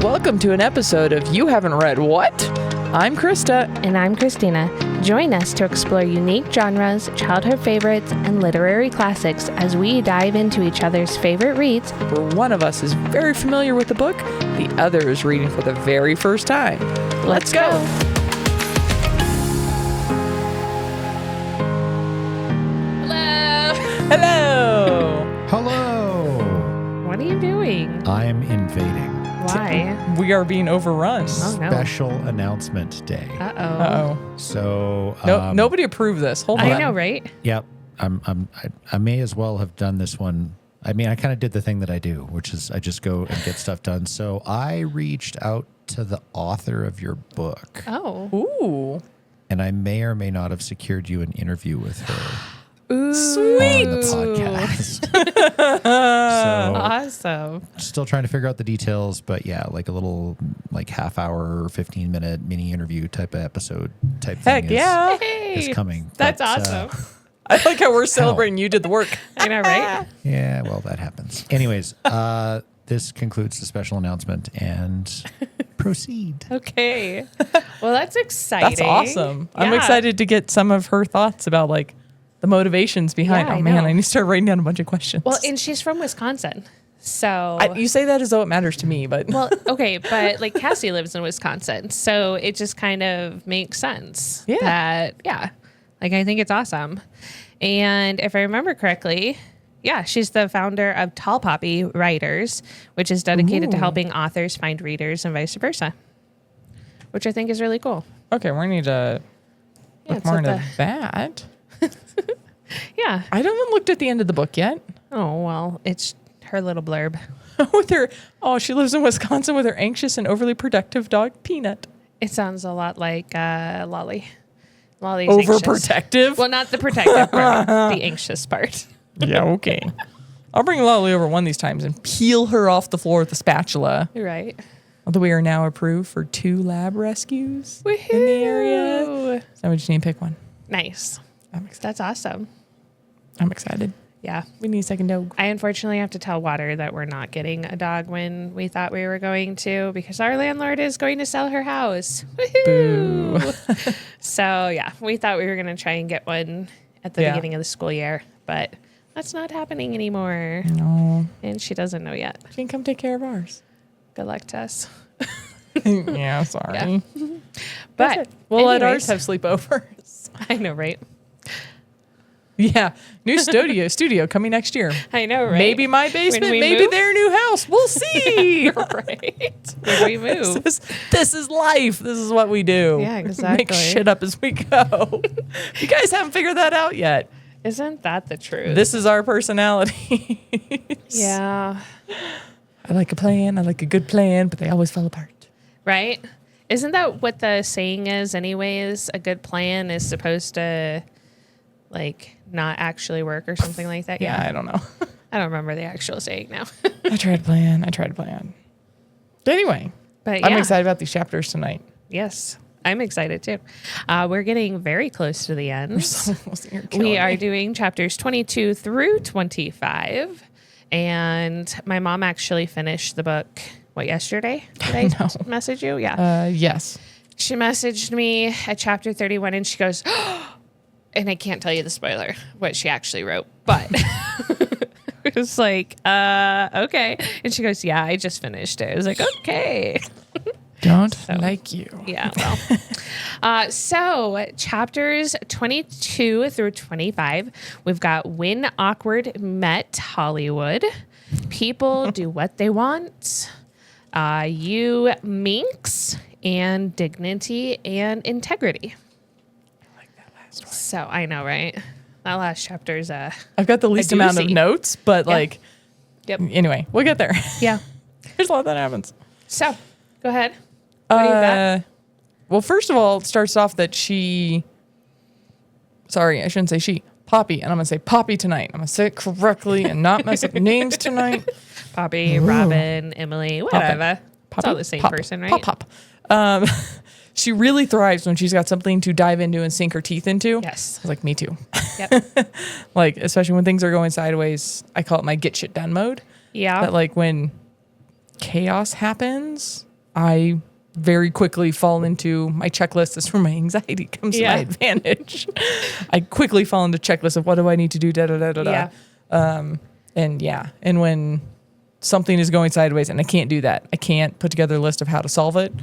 Welcome to an episode of You Haven't Read What? I'm Krysta. And I'm Christina. Join us to explore unique genres, childhood favorites, and literary classics as we dive into each other's favorite reads. Where one of us is very familiar with the book, the other is reading for the very first time. Let's go! Hello! Hello! What are you doing? I'm invading. Why? We are being overrun. Oh, no. Special announcement day. Uh-oh. Uh-oh. So Nobody approved this. Hold on. I know, right? Yep. I may as well have done this one. I mean, I kind of did the thing that I do, which is I just go and get stuff done. So I reached out to the author of your book, Oh. Ooh. and I may or may not have secured you an interview with her Ooh. Sweet. on the podcast. So Awesome. still trying to figure out the details, but yeah, like a little like half hour, 15-minute mini interview type of episode type Heck thing yeah. is coming. That's But, awesome. I like how we're celebrating you did the work. I know, right? Yeah, well, that happens. Anyways, this concludes the special announcement and proceed. Okay. Well, that's exciting. That's awesome. I'm Yeah. excited to get some of her thoughts about like the motivations behind. Yeah, Oh I man, know. I need to start writing down a bunch of questions. Well, and she's from Wisconsin. So You say that as though it matters to me, but well, okay, but like Cassie lives in Wisconsin, so it just kind of makes sense. Yeah. Like I think it's awesome. And if I remember correctly, yeah, she's the founder of Tall Poppy Writers, which is dedicated to helping authors find readers and vice versa, which I think is really cool. okay, we need to Yeah, look it's more at into that. Yeah. I haven't looked at the end of the book yet. Oh, well, it's her little blurb. With her, she lives in Wisconsin with her anxious and overly productive dog Peanut. It sounds a lot like Lolly. Lolly's anxious. Overprotective. Well, not the protective part, the anxious part. Yeah, okay. I'll bring Lolly over one of these times and peel her off the floor with a spatula. Right. Although we are now approved for 2 lab rescues in the area. So we just need to pick one. Nice. I'm excited. That's awesome. I'm excited. Yeah. We need a second dog. I unfortunately have to tell Water that we're not getting a dog when we thought we were going to because our landlord is going to sell her house. Boo. So, yeah, we thought we were going to try and get one at the beginning of the school year, but that's not happening anymore. No. And she doesn't know yet. She can come take care of ours. Good luck to us. Yeah, sorry. Yeah. But we'll let ours have sleepovers. I know, right? Yeah. New studio coming next year. I know, right? Maybe my basement, When we maybe move? their new house. We'll see. Right. When we move. This is life. This is what we do. Yeah, exactly. Make shit up as we go. You guys haven't figured that out yet. Isn't that the truth? This is our personality. Yeah. I like a plan. I like a good plan, but they always fall apart. Right? Isn't that what the saying is anyways? A good plan is supposed to like not actually work or something like that. Yeah, I don't know. I don't remember the actual saying now. I tried to plan. But anyway, But I'm yeah. excited about these chapters tonight. Yes. I'm excited too. We're getting very close to the end. You're killing We are me. doing chapters 22 through 25. And my mom actually finished the book, yesterday? Did I message you? Yeah. Yes. She messaged me at chapter 31 and she goes, and I can't tell you the spoiler, what she actually wrote, but it was like, okay. And she goes, yeah, I just finished it. I was like, okay. Don't like you. Yeah, well. So chapters 22 through 25, we've got When Awkward Met Hollywood, People Do What They Want, You Minx, and Dignity and Integrity. I like that last one. So I know, right? That last chapter is I've got the least amount of doozy. notes, but Yep. anyway, we'll get there. Yeah. There's a lot that happens. So go ahead. What do you got? Well, first of all, it starts off that sorry, I shouldn't say she, Poppy, and I'm going to say Poppy tonight. I'm going to say it correctly and not mess up names tonight. Poppy, Robin, Emily, whatever. It's all the same person, right? Pop. She really thrives when she's got something to dive into and sink her teeth into. Yes. I was like, me too. Yep. Like, especially when things are going sideways, I call it my get shit done mode. Yeah. That like when chaos happens, I very quickly fall into my checklist. This is where my anxiety comes to my advantage. I quickly fall into checklist of what do I need to do, da da da da da. And when something is going sideways and I can't do that, I can't put together a list of how to solve it,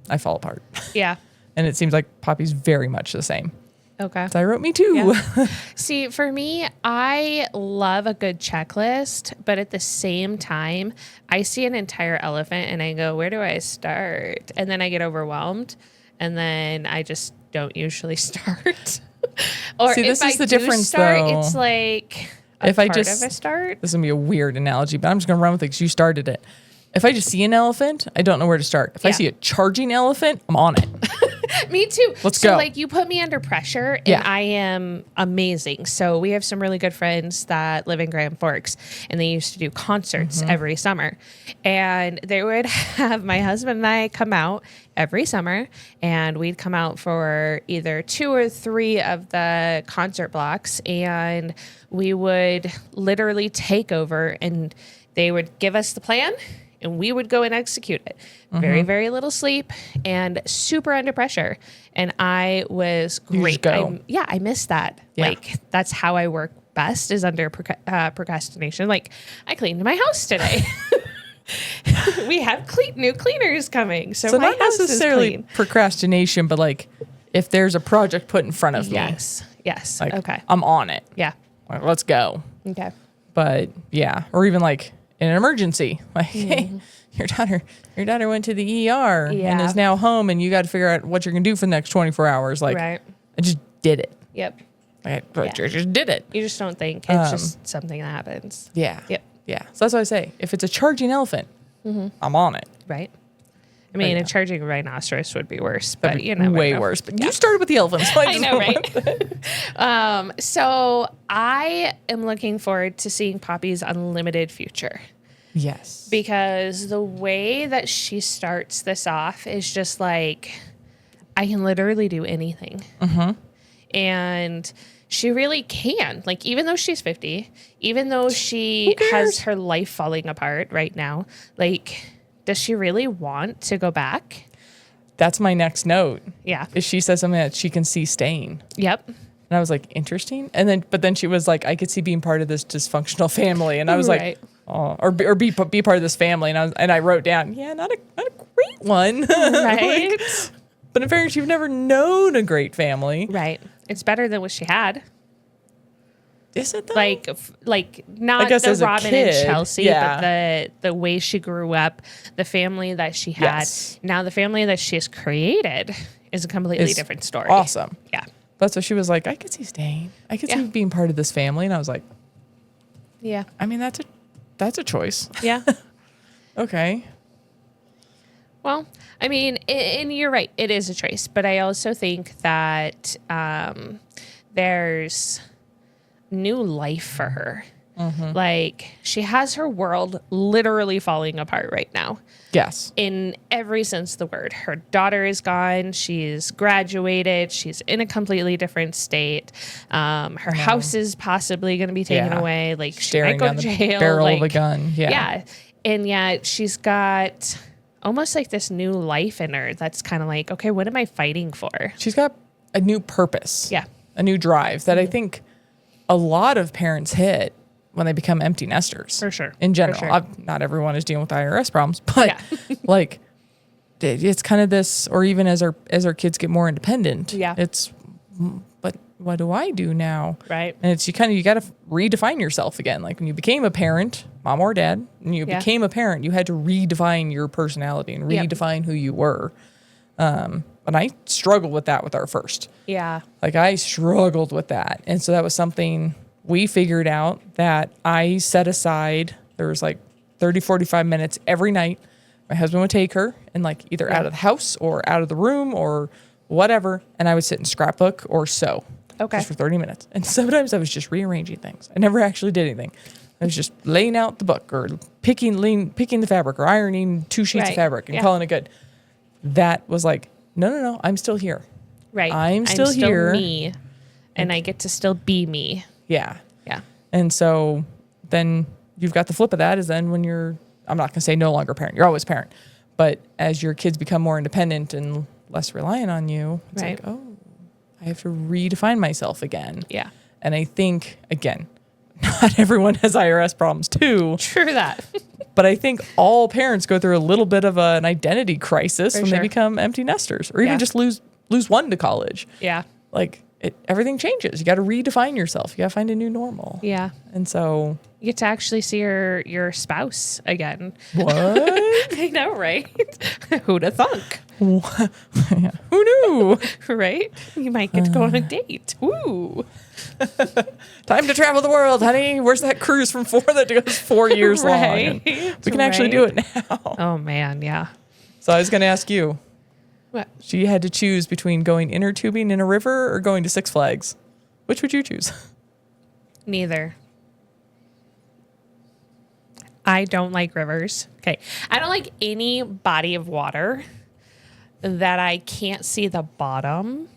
I fall apart. Yeah. And it seems like Poppy's very much the same. Okay. So I wrote me too. Yeah. See, for me, I love a good checklist, but at the same time, I see an entire elephant and I go, where do I start? And then I get overwhelmed and then I just don't usually start. Or See, this if is I the do difference, start, though. it's like If I part just of a start. This is gonna be a weird analogy, but I'm just gonna run with it because you started it. If I just see an elephant, I don't know where to start. If I see a charging elephant, I'm on it. Me too. Let's so go. like you put me under pressure and Yeah. I am amazing. So we have some really good friends that live in Grand Forks and they used to do concerts every summer. And they would have my husband and I come out every summer and we'd come out for either 2 or 3 of the concert blocks and we would literally take over and they would give us the plan and we would go and execute it. Very, very little sleep and super under pressure. And I was great. go. I miss that. Yeah. Like, that's how I work best is under procrastination. Like, I cleaned my house today. We have new cleaners coming. So my not house necessarily is clean. procrastination, but like if there's a project put in front of me, Yes. like, Okay. I'm on it. Yeah. Like, let's go. Okay. But yeah, or even like in an emergency, like, hey, your daughter went to the ER and Yeah. is now home, and you got to figure out what you're gonna do for the next 24 hours. Like, Right. I just did it. Yep. I just did it. You just don't think. It's just something that happens. Yeah. Yep. Yeah. So that's what I say. If it's a charging elephant, I'm on it. Right. I mean, yeah. a charging rhinoceros would be worse, That'd but be you know, way worse. But you started with the elephants. So I know, right? So I am looking forward to seeing Poppy's unlimited future Yes. because the way that she starts this off is just like, I can literally do anything. And she really can. Like, even though she's 50, even though she has her life falling apart right now, like, does she really want to go back? That's my next note. Yeah. Is she says something that she can see staying. Yep. And I was like, interesting. But then she was like, I could see being part of this dysfunctional family. And I was Right. like, oh, or be part of this family. And I wrote down, yeah, not a great one. Right. Like, but in fairness, you've never known a great family. Right. It's better than what she had. Is it though? Like not guess the as a Robin kid, and Chelsea, yeah. but the way she grew up, the family that she had. Yes. Now the family that she has created is a completely It's different story. awesome. Yeah. That's what she was like, I could see staying. I could see being part of this family. And I was like, Yeah. I mean, that's a choice. Yeah. Okay. Well, I mean, and you're right. It is a choice, but I also think that there's new life for her. Like, she has her world literally falling apart right now. Yes. In every sense of the word. Her daughter is gone. She's graduated. She's in a completely different state. Her house is possibly going to be taken Yeah. away. Like, she might Staring go down to the jail. barrel like, of a gun. Yeah. Yeah. And yet she's got almost like this new life in her that's kind of like, okay, what am I fighting for? She's got a new purpose. Yeah. A new drive that I think a lot of parents hit when they become empty nesters. For sure. In general. For sure. Not everyone is dealing with IRS problems, but Yeah. like it's kind of this, or even as our kids get more independent, Yeah. it's, but what do I do now? Right. And it's, you got to redefine yourself again. Like when you became a parent, mom or dad, and you Yeah. became a parent, you had to redefine your personality and Yep. redefine who you were. And I struggled with that with our first. Yeah. Like I struggled with that. And so that was something we figured out that I set aside. There was like 30, 45 minutes every night. My husband would take her and like either out of the house or out of the room or whatever. And I would sit and scrapbook or sew. Okay. Just for 30 minutes. And sometimes I was just rearranging things. I never actually did anything. I was just laying out the book or picking the fabric or ironing 2 sheets of Right. fabric and Yeah. calling it good. That was like, no, I'm still here. Right. I'm still here. Me. And I get to still be me. Yeah. Yeah. And so then you've got the flip of that is then when you're, I'm not going to say no longer parent, you're always parent, But as your kids become more independent and less reliant on you, it's Right. like, oh, I have to redefine myself again. Yeah. And I think, again, not everyone has IRS problems too, True that. but I think all parents go through a little bit of an identity crisis For when they sure. become empty nesters, or even Yeah. just lose one to college. Yeah. Like everything changes. You got to redefine yourself. You got to find a new normal. Yeah. And so, You get to actually see your spouse again. what? I know, right? Who'd have thunk? Who knew? Right? You might get to go on a date. Ooh. Time to travel the world, honey. Where's that cruise from that goes 4 years long? Right. And we can actually do it now. Oh man, yeah. So I was going to ask you, What? she had to choose between going inner tubing in a river or going to Six Flags. Which would you choose? Neither. I don't like rivers. Okay. I don't like any body of water that I can't see the bottom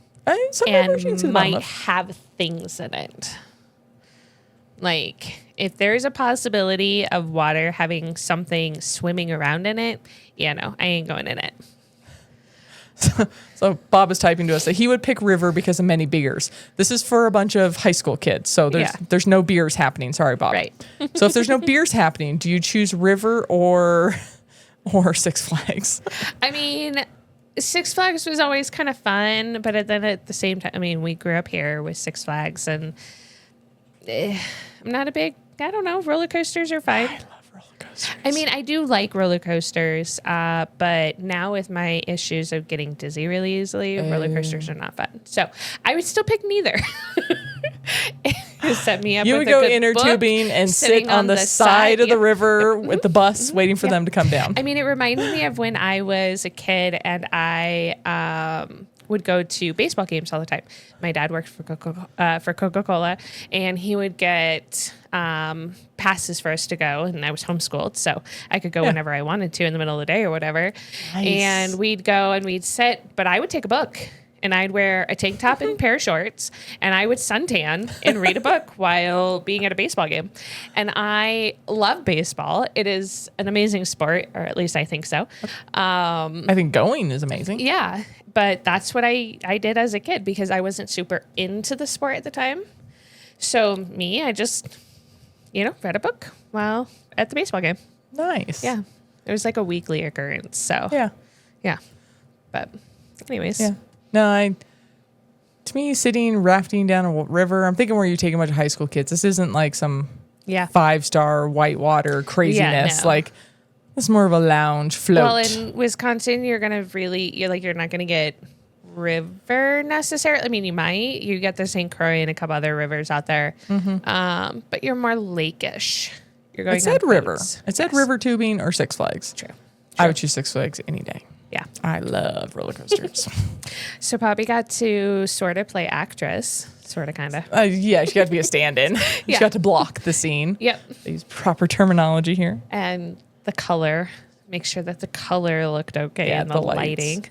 Some rivers you can see and the bottom might of. have things in it. Like, if there's a possibility of water having something swimming around in it, yeah, no, I ain't going in it. So Bob is typing to us that he would pick river because of many beers. This is for a bunch of high school kids, so there's no beers happening. Sorry, Bob. Right. So if there's no beers happening, do you choose river or Six Flags? I mean, Six Flags was always kind of fun, but then at the same time, I mean, we grew up here with Six Flags, and I'm not a big, I don't know, roller coasters are fine. I love roller coasters. I mean, I do like roller coasters, but now with my issues of getting dizzy really easily, roller coasters are not fun. So I would still pick neither. Set me up. You with would a go good inner book, tubing and sitting sit on the side of the yep. river with the bus waiting for them to come down. I mean, it reminded me of when I was a kid and I would go to baseball games all the time. My dad worked for Coca-Cola, and he would get passes for us to go, and I was homeschooled, so I could go whenever I wanted to in the middle of the day or whatever. Nice. And we'd go and we'd sit, but I would take a book. And I'd wear a tank top and a pair of shorts, and I would suntan and read a book while being at a baseball game. And I love baseball. It is an amazing sport, or at least I think so. I think going is amazing. Yeah, but that's what I did as a kid because I wasn't super into the sport at the time. So I just, read a book while at the baseball game. Nice. Yeah. It was like a weekly occurrence. So Yeah. But anyways. Yeah. No, to me, sitting rafting down a river, I'm thinking where you take a bunch of high school kids. This isn't like some 5-star whitewater craziness. no. Like, it's more of a lounge float. Well, in Wisconsin, you're not going to get river necessarily. I mean, you might. You get the St. Croix and a couple other rivers out there. But you're more lake-ish. You're going it said on river. boats. It said Yes. river tubing or Six Flags. True. I would choose Six Flags any day. Yeah. I love roller coasters. So Poppy got to sort of play actress. Sort of, kind of. Yeah, she got to be a stand-in. She Yeah. got to block the scene. Yep. I use proper terminology here. And the color. Make sure that the color looked okay Yeah, and the the lights. lighting.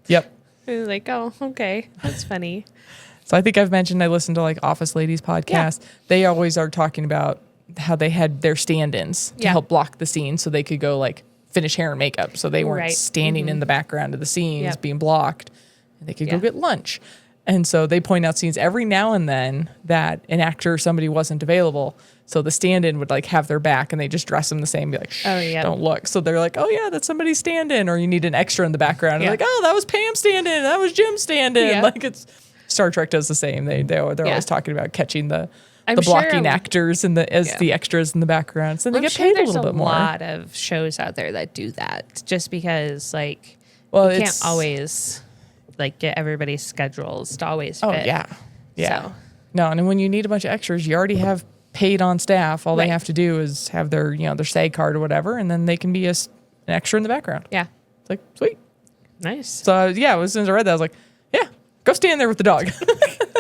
Yep. I was like, oh, okay. That's funny. So I think I've mentioned I listened to like Office Ladies podcast. They always are talking about how they had their stand-ins to help block the scene so they could go like finish hair and makeup. So they weren't Right. standing in the background of the scenes Yep. being blocked. And they could go Yeah. get lunch. And so they point out scenes every now and then that an actor or somebody wasn't available. So the stand-in would like have their back and they just dress them the same, be like, shh, don't look. So they're like, oh yeah, that's somebody's stand-in, or you need an extra in the background. Yeah. They're like, oh, that was Pam stand-in, that was Jim stand-in. Yeah. Like it's Star Trek does the same. They're always talking about catching the blocking actors and the extras in the background. So they get paid a little bit more. There's a lot of shows out there that do that just because like Well, you it's can't always like get everybody's schedules to always Oh fit. yeah. So, No, and when you need a bunch of extras, you already have paid on staff. All they Right. have to do is have their their SAG card or whatever, and then they can be an extra in the background. yeah. It's like sweet. Nice. So as soon as I read that, I was like, yeah, go stand there with the dog.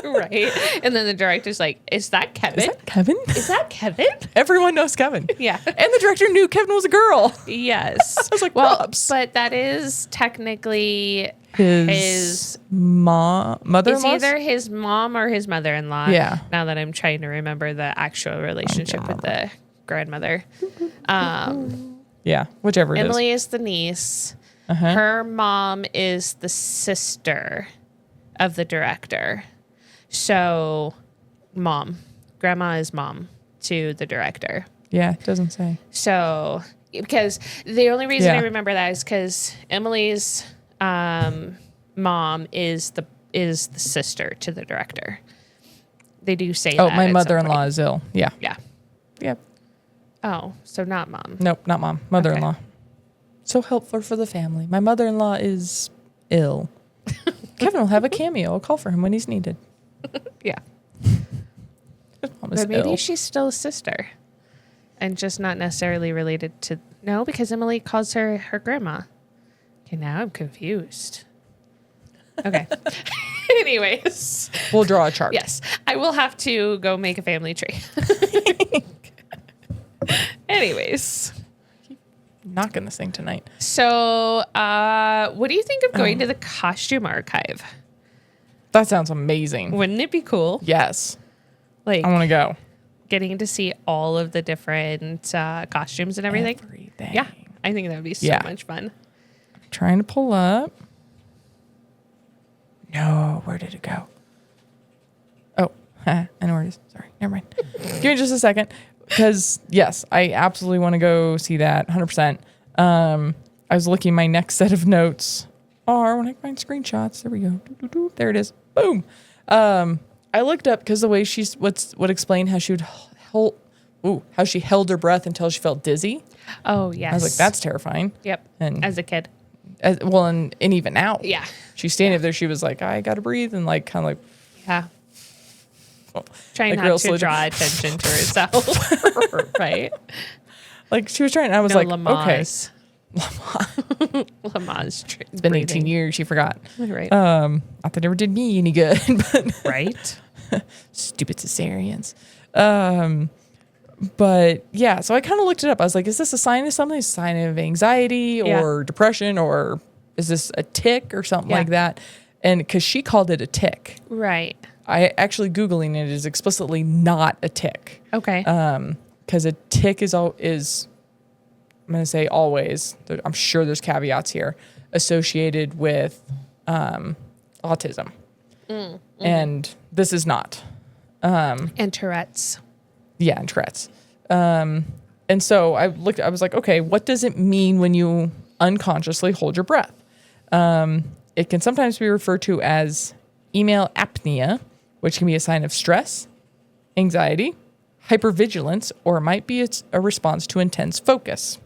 Right. And then the director's like, is that Kevin? Is that Kevin? Is that Kevin? Everyone knows Kevin. Yeah. And the director knew Kevin was a girl. Yes. I was like, well, props. but that is technically His it's mother-in-law's? either his mom or his mother-in-law. Yeah. Now that I'm trying to remember the actual relationship with the grandmother. Yeah, whichever it Emily is the niece. Her mom is the sister of the director. So, grandma is mom to the director. Yeah, it doesn't say. So, because the only reason I Yeah. remember that is because Emily's mom is the sister to the director. They do say that. Oh, my at some mother-in-law point. is ill. Yeah. Yeah. Yep. Oh, so not mom. Nope, not mom. Mother-in-law. So helpful for the family. My mother-in-law is ill. Kevin will have a cameo. I'll call for him when he's needed. Yeah. His mom is But maybe ill. she's still a sister and just not necessarily related to. No, because Emily calls her grandma. Okay, now I'm confused. Okay. Anyways. We'll draw a chart. Yes. I will have to go make a family tree. Anyways. Knocking this thing tonight. So, what do you think of going to the costume archive? That sounds amazing. Wouldn't it be cool? Yes. Like, I want to go. getting to see all of the different costumes and everything. Everything. Yeah. I think that would be so Yeah. much fun. Trying to pull up. No, where did it go? Oh, I know where it is. Sorry, never mind. Give me just a second. Because, yes, I absolutely want to go see that 100%. I was looking, my next set of notes are when I find screenshots. There we go. There it is. Boom. I looked up because the way she's would explain how she would how she held her breath until she felt dizzy. Oh, yes. I was like, that's terrifying. Yep. And As a kid. and even now. Yeah. She's standing there. She was like, I got to breathe. And like, kind of like, Yeah. oh, Trying like not real to slow draw attention to herself. Right? like she was trying. I was like, okay. Lamaze. Lamaze. It's been 18 years. She forgot. Right. Not that it ever did me any good, but Right. stupid cesareans. But yeah, so I kind of looked it up. I was like, is this a sign of something? A sign of anxiety or depression, or is this a tick or something like that? And because she called it a tick. Right. I actually Googling it is explicitly not a tick. Okay. Because a tick is I'm going to say always, I'm sure there's caveats here, associated with autism. And this is not. And Tourette's. Yeah, and Tourette's. And so I was like, okay, what does it mean when you unconsciously hold your breath? It can sometimes be referred to as email apnea, which can be a sign of stress, anxiety, hypervigilance, or it might be a response to intense focus.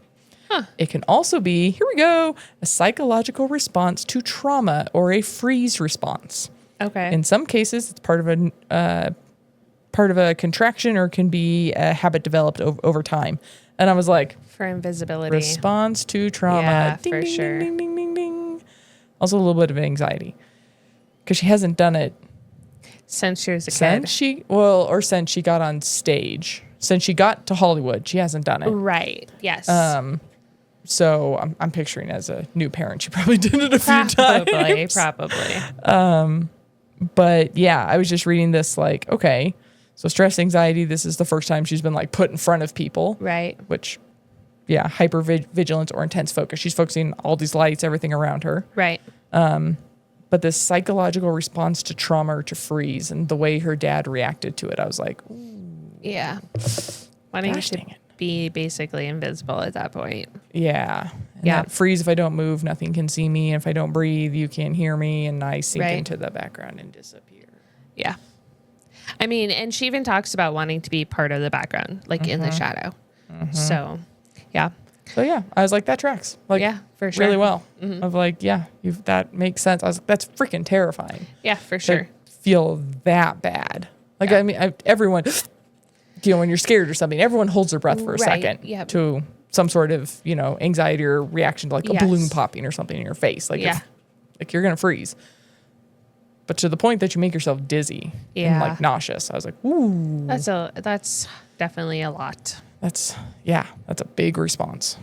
It can also be, here we go, a psychological response to trauma or a freeze response. Okay. In some cases, it's part of a contraction or can be a habit developed over time. And I was like, For invisibility. response to trauma. Yeah, Ding, for ding, sure. Ding, ding, ding, ding. Also a little bit of anxiety because she hasn't done it Since she was a since kid. since she got on stage. Since she got to Hollywood, she hasn't done it. Right. Yes. So I'm picturing as a new parent, she probably did it a few times. Probably. But yeah, I was just reading this like, okay, so stress, anxiety, this is the first time she's been like put in front of people. Right. Which, yeah, hypervigilance or intense focus. She's focusing all these lights, everything around her. Right. But this psychological response to trauma or to freeze and the way her dad reacted to it, I was like, Yeah. Wanting gosh to dang it. be basically invisible at that point. Yeah. And Yeah. that freeze, if I don't move, nothing can see me. If I don't breathe, you can't hear me. And I sink Right. into the background and disappear. Yeah. I mean, and she even talks about wanting to be part of the background, like in the shadow. So, yeah. So yeah, I was like, that tracks. Like, Yeah, for sure. really well. Of like, yeah, that makes sense. I was like, that's freaking terrifying. Yeah, for sure. To feel that bad. Like, Yeah. I mean, everyone, when you're scared or something, everyone holds their breath for a Right, second yep. to some sort of, anxiety or reaction to like a Yes. balloon popping or something in your face. Like, Yeah. like you're going to freeze. But to the point that you make yourself dizzy and Yeah. like nauseous, I was like, ooh, That's definitely a lot. that's a big response.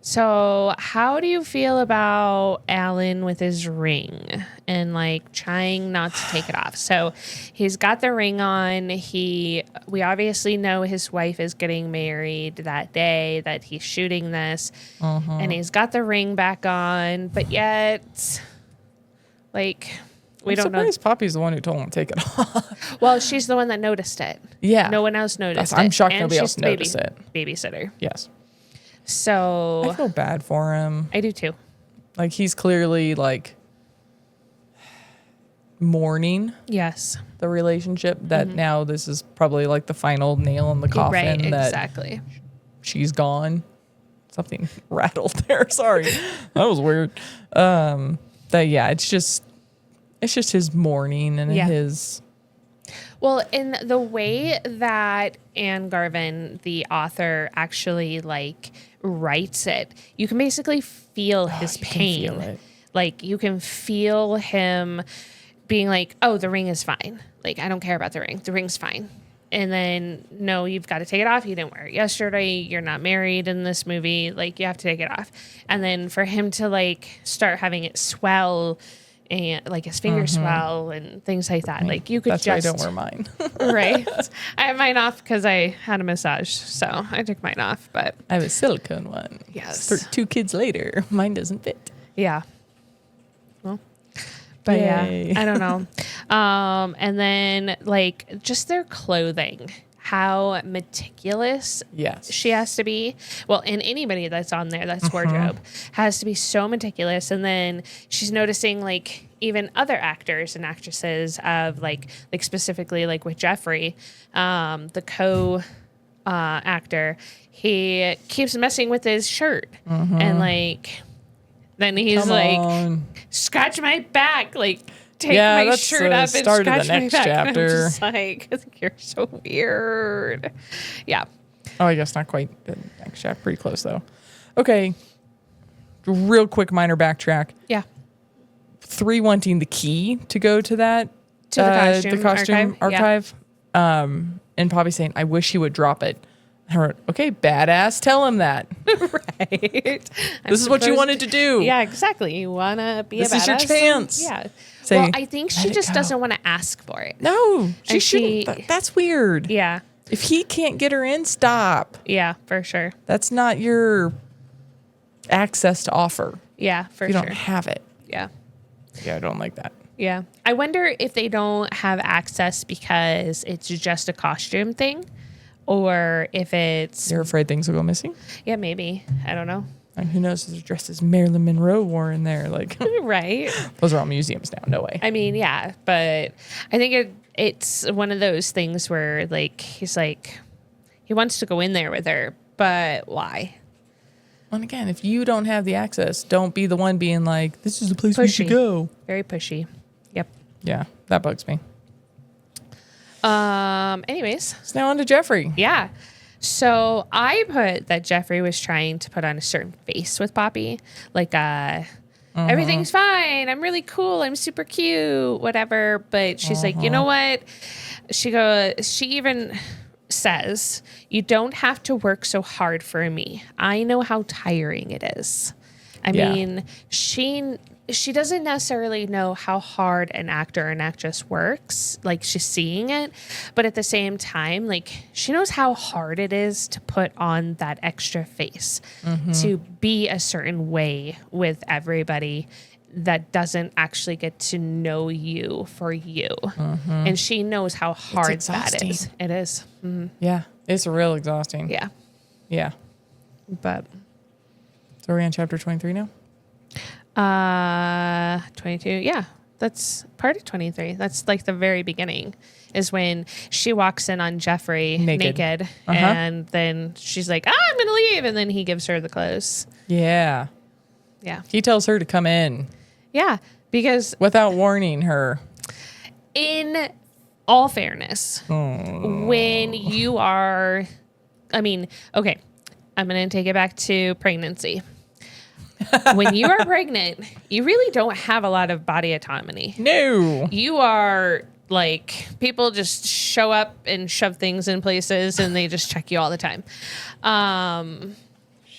So, how do you feel about Alan with his ring and like trying not to take it off? So, he's got the ring on. We obviously know his wife is getting married that day that he's shooting this, and he's got the ring back on, but yet, like, we don't know. Poppy's the one who told him to take it off. Well, she's the one that noticed it. Yeah. No one else noticed it. I'm shocked And nobody she's else the noticed it. Babysitter. Yes. So I feel bad for him. I do too. Like, he's clearly like mourning Yes. the relationship that now this is probably like the final nail in the coffin. Right. That Exactly. she's gone. Something rattled there. Sorry. That was weird. But yeah, it's just his mourning and Yeah. his. Well, in the way that Ann Garvin, the author, actually like writes it, you can basically feel his you can pain. feel it. Like you can feel him being like, "Oh, the ring is fine. Like I don't care about the ring. The ring's fine." And then, no, you've got to take it off. You didn't wear it yesterday. You're not married in this movie. Like you have to take it off. And then for him to like start having it swell and like his fingers swell and things like that. Like you could That's why I just don't wear mine. right. I have mine off because I had a massage, so I took mine off. But I have a silicone one. Yes. For 2 kids later, mine doesn't fit. yeah, well, but Yay. yeah, I don't know. And then like just their clothing, how meticulous Yes. she has to be. Well, and anybody that's on there, that's wardrobe, has to be so meticulous. And then she's noticing like even other actors and actresses of like specifically like with Jeffrey, the actor, he keeps messing with his shirt and like then he's Come like on. scratch my back, like take Yeah, my that's shirt the up and start of the scratch my next back. And I'm chapter. just like, you're so weird. Yeah. Oh, I guess not quite the next chapter. Pretty close though. Okay. Real quick minor backtrack. Yeah. 3 wanting the key to go to that To the costume archive. And Poppy saying, I wish he would drop it. I wrote, okay, badass, tell him that. Right. This is what you wanted to do. Yeah, exactly. You want to be This a badass. is your chance. Yeah. Say, well, I think she "Let it just go." doesn't want to ask for it. No, she And shouldn't. That's weird. Yeah. If he can't get her in, stop. Yeah, for sure. That's not your access to offer. Yeah, for You sure. don't have it. Yeah. Yeah, I don't like that. Yeah. I wonder if they don't have access because it's just a costume thing or if it's, You're afraid things will go missing? yeah, maybe. I don't know. And who knows if there's dresses Marilyn Monroe wore in there. Like, Right. those are all museums now. No way. I mean, yeah, but I think it's one of those things where like he's like he wants to go in there with her, but why? And again, if you don't have the access, don't be the one being like, this is the place we should Pushy. go. Very pushy. Yep. Yeah, that bugs me. Anyways, So now on to Jeffrey. yeah. So I put that Jeffrey was trying to put on a certain face with Poppy, like everything's fine, I'm really cool, I'm super cute, whatever. But she's like, you know what? She even says, you don't have to work so hard for me. I know how tiring it is. I Yeah. mean, she doesn't necessarily know how hard an actor or an actress works. Like she's seeing it, but at the same time, like she knows how hard it is to put on that extra face, to be a certain way with everybody that doesn't actually get to know you for you. And she knows how hard that exhausting. is. It is. Yeah, it's real exhausting. Yeah. Yeah. But So we're on chapter 23 now? 22. Yeah. That's part of 23. That's like the very beginning is when she walks in on Jeffrey naked and then she's like, I'm going to leave. And then he gives her the clothes. Yeah. Yeah. He tells her to come in Yeah. Because without warning her. in all fairness, when you are, I mean, okay, I'm going to take it back to pregnancy. When you are pregnant, you really don't have a lot of body autonomy. No. You are like, people just show up and shove things in places and they just check you all the time.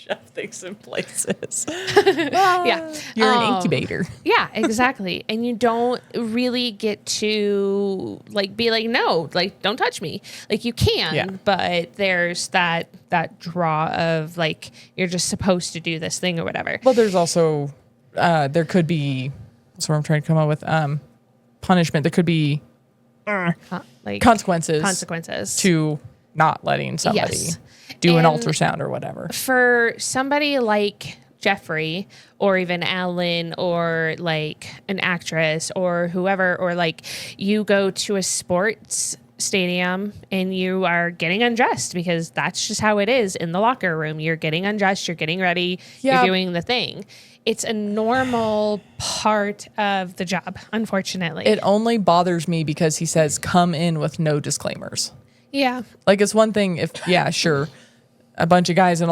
shove things in places. Yeah. You're an incubator. Yeah, exactly. And you don't really get to like be like, no, like don't touch me. Like you can, Yeah. but there's that draw of like you're just supposed to do this thing or whatever. Well, there's also there could be. That's what I'm trying to come up with. Punishment. There could be Like consequences to not letting somebody Yes. do an And ultrasound or whatever. for somebody like Jeffrey or even Alan or like an actress or whoever, or like you go to a sports stadium and you are getting undressed because that's just how it is in the locker room. You're getting undressed, you're getting ready, Yeah. you're doing the thing. It's a normal part of the job, unfortunately. It only bothers me because he says come in with no disclaimers. Yeah. Like it's one thing if sure, a bunch of guys or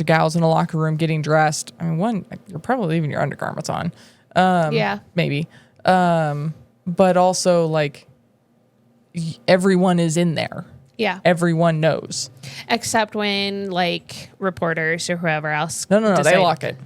gals in a locker room getting dressed. I mean, you're probably leaving your undergarments on. Yeah. Maybe. But also like everyone is in there. Yeah. Everyone knows. Except when like reporters or whoever else. No, they decide- lock it.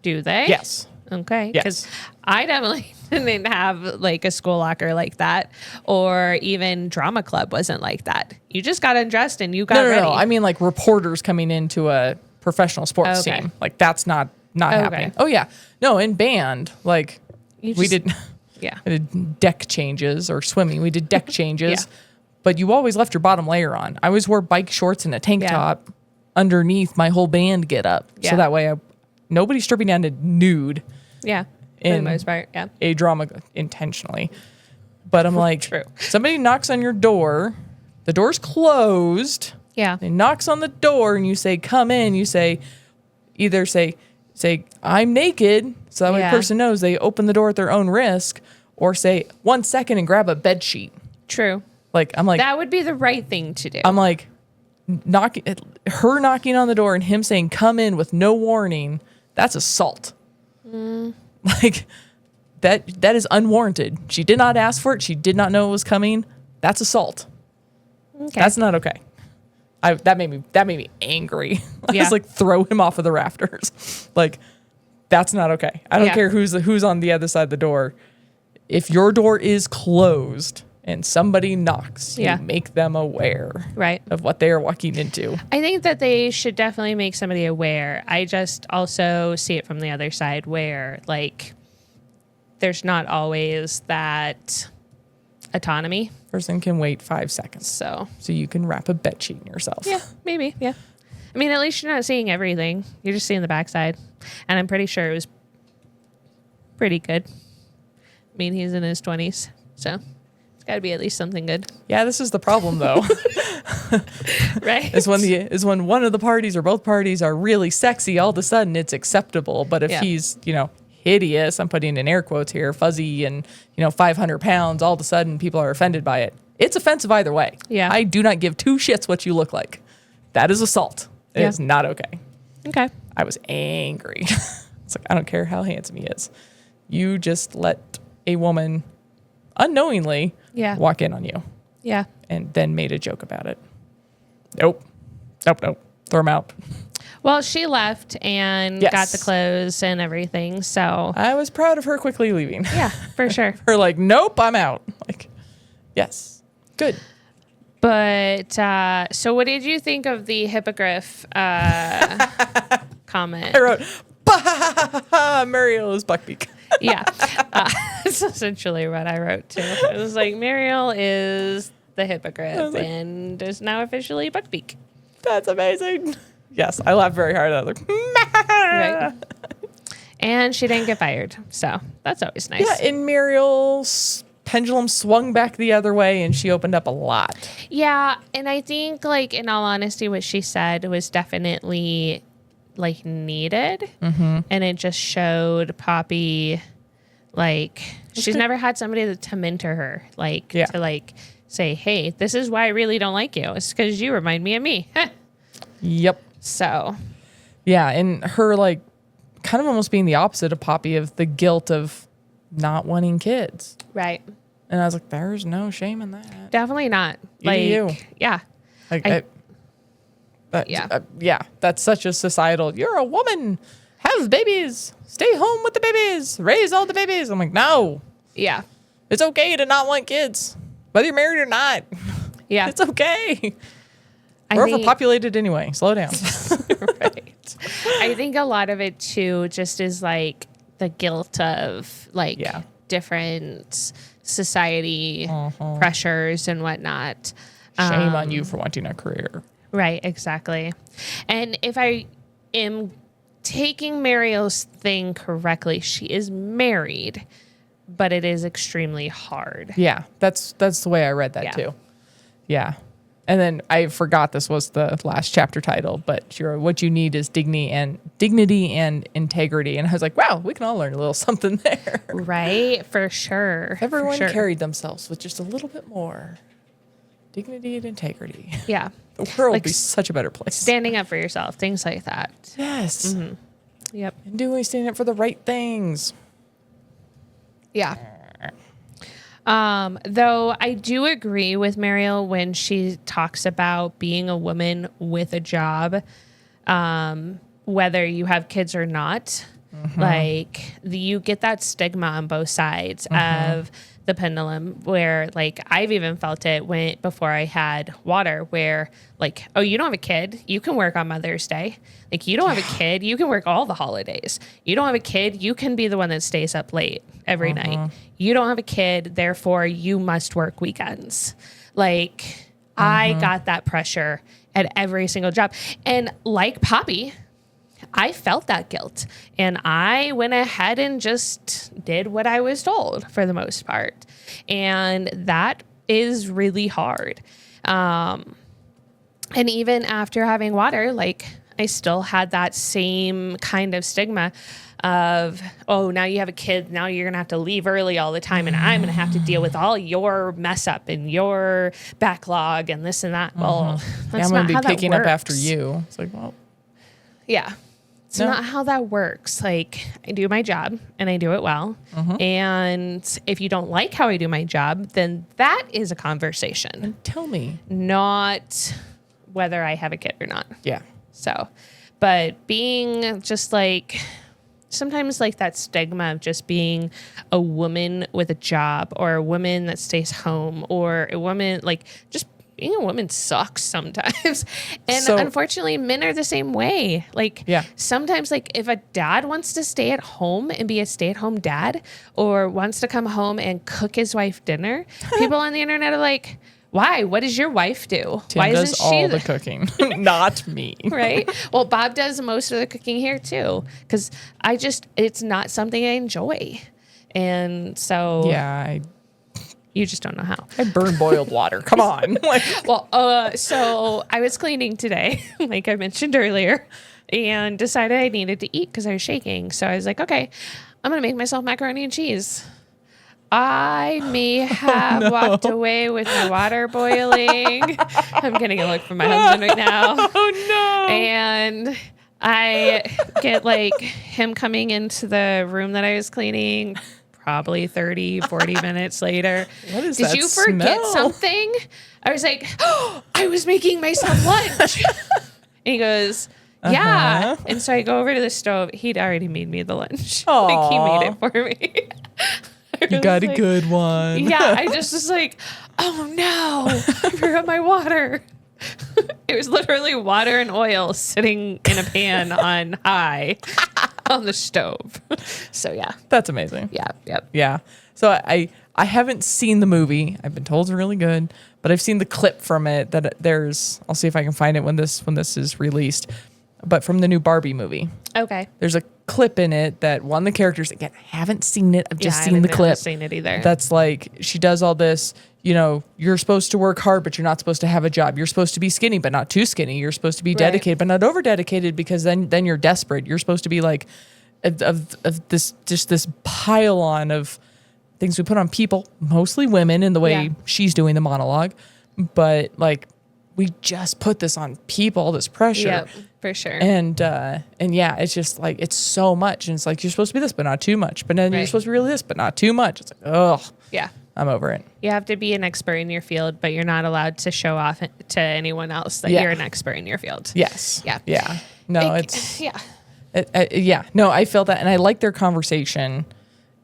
Do they? Yes. Okay. Yes. Because I definitely didn't have like a school locker like that, or even drama club wasn't like that. You just got undressed and you got ready. No. I mean like reporters coming into a professional sports Okay. team. Like that's not happening. Oh yeah. No, in band, like You we just- did Yeah. I did deck changes or swimming. We did deck changes. Yeah. But you always left your bottom layer on. I always wore bike shorts and a tank Yeah. top underneath my whole band get up. Yeah. So that way nobody's stripping down to nude Yeah. For the in most part. Yeah. a drama intentionally. But I'm like, True. somebody knocks on your door, the door's closed. Yeah. They knocks on the door and you say, come in. You say, either say, I'm naked. So that way Yeah. the person knows they open the door at their own risk, or say 1 second and grab a bed sheet. True. Like, I'm like, That would be the right thing to do. I'm like, her knocking on the door and him saying, come in with no warning. That's assault. Like that is unwarranted. She did not ask for it. She did not know it was coming. That's assault. Okay. That's not okay. That made me angry. I Yeah. was like, throw him off of the rafters. Like, that's not okay. I don't Yeah. care who's on the other side of the door. If your door is closed and somebody knocks, Yeah. you make them aware Right. of what they are walking into. I think that they should definitely make somebody aware. I just also see it from the other side where, like, there's not always that autonomy. Person can wait 5 seconds So, so you can wrap a bed sheet in yourself. yeah, maybe. Yeah. I mean, at least you're not seeing everything. You're just seeing the backside. And I'm pretty sure it was pretty good. I mean, he's in his 20s. So, it's got to be at least something good. Yeah, this is the problem though. Right? is when one of the parties or both parties are really sexy, all of a sudden it's acceptable. But if Yeah. he's, hideous, I'm putting in air quotes here, fuzzy and, 500 pounds, all of a sudden people are offended by it. It's offensive either way. Yeah. I do not give two shits what you look like. That is assault. It Yeah. is not okay. Okay. I was angry. It's like, I don't care how handsome he is. You just let a woman unknowingly Yeah. walk in on you Yeah. and then made a joke about it. Nope. Throw him out. Well, she left and Yes. got the clothes and everything. So, I was proud of her quickly leaving. yeah, for sure. Her like, nope, I'm out. Like, yes. Good. But so what did you think of the hippogriff comment? I wrote, bah, Muriel is Buckbeak. Yeah. That's essentially what I wrote too. It was like, Muriel is the hippogriff like- and is now officially Buckbeak. That's amazing. Yes, I laughed very hard. I was like, Right. And she didn't get fired. So that's always nice. yeah, and Muriel's pendulum swung back the other way and she opened up a lot. Yeah, and I think, like, in all honesty, what she said was definitely, like, needed. Mm-hmm. And it just showed Poppy, like, she's good. never had somebody to mentor her, like, Yeah. to, like, say, hey, this is why I really don't like you. It's because you remind me of me. Yep. So, Yeah, and her like kind of almost being the opposite of Poppy, of the guilt of not wanting kids. right. And I was like, there's no shame in that. Definitely not. You do Like, you. yeah. Like, I- But, Yeah. yeah, that's such a societal, you're a woman, have babies, stay home with the babies, raise all the babies. I'm like, no, Yeah. it's okay to not want kids, whether you're married or not. Yeah. It's okay. I We're think- overpopulated anyway. Slow down. Right. I think a lot of it too just is like the guilt of like Yeah. different society pressures and whatnot. Shame on you for wanting a career. Right, exactly. And if I am taking Mariel's thing correctly, she is married, but it is extremely hard. Yeah, that's the way I read that Yeah. too. Yeah. And then I forgot this was the last chapter title, but what you need is dignity and integrity. And I was like, wow, we can all learn a little something there. Right, for sure. If everyone for sure. carried themselves with just a little bit more dignity and integrity, Yeah. the world Like would be such a better place. Standing up for yourself, things like that. Yes. Yep. And standing up for the right things. Yeah. Though I do agree with Mariel when she talks about being a woman with a job, whether you have kids or not. Like you get that stigma on both sides of the pendulum where like I've even felt it before I had water where like, oh, you don't have a kid, you can work on Mother's Day. Like you don't have a kid, you can work all the holidays. You don't have a kid, you can be the one that stays up late every night. You don't have a kid, therefore you must work weekends. Like I got that pressure at every single job. And like Poppy, I felt that guilt and I went ahead and just did what I was told for the most part. And that is really hard. And even after having water, like I still had that same kind of stigma of, oh, now you have a kid. Now you're going to have to leave early all the time. And I'm going to have to deal with all your mess up and your backlog and this and that. Well, that's I'm not going how to that be picking up works. after you. It's like, well, Yeah. It's No. not how that works. Like I do my job and I do it well. And if you don't like how I do my job, then that is a conversation, tell me. not whether I have a kid or not. Yeah. So, but being just like, sometimes like that stigma of just being a woman with a job or a woman that stays home or a woman like just being a woman sucks sometimes. And So- unfortunately, men are the same way. Like Yeah. sometimes like if a dad wants to stay at home and be a stay-at-home dad or wants to come home and cook his wife dinner, people on the internet are like, why? What does your wife do? Tim Why does isn't all she the cooking, not me. right? Well, Bob does most of the cooking here too, because it's not something I enjoy. And so Yeah, you just don't know how. I burn boiled water. Come on. Like, Well, so I was cleaning today, like I mentioned earlier, and decided I needed to eat because I was shaking. So I was like, okay, I'm going to make myself macaroni and cheese. I may have walked away with my water boiling. I'm getting a look from my husband right now. oh no. And I get like him coming into the room that I was cleaning probably 30, 40 minutes later. What is Did that you forget smell? something? I was like, oh, I was making myself lunch. And he goes, yeah. And so I go over to the stove. He'd already made me the lunch. Like he made it for me. You got a good one. Yeah, I just was like, oh no, I forgot my water. It was literally water and oil sitting in a pan on high on the stove. So yeah, That's amazing. yep. Yeah. So I haven't seen the movie. I've been told it's really good, but I've seen the clip from it that I'll see if I can find it when this is released. But from the new Barbie movie. Okay. There's a clip in it that one of the characters, again, I haven't seen it. I've just Yeah, I seen the haven't clip. seen it either. That's like, she does all this, you're supposed to work hard, but you're not supposed to have a job. You're supposed to be skinny, but not too skinny. You're supposed to be dedicated, but not over dedicated, because then you're desperate. You're supposed to be like, of this pile on of things we put on people, mostly women in the way she's doing the monologue. But like, we just put this on people, this pressure. Yep, for sure. And yeah, it's just like, it's so much. And it's like, you're supposed to be this, but not too much. But then you're Right. supposed to be really this, but not too much. It's like, ugh. Yeah. I'm over it. You have to be an expert in your field, but you're not allowed to show off to anyone else that Yeah. you're an expert in your field. Yes. Yeah. Yeah. No, Yeah. yeah. No, I feel that. And I liked their conversation.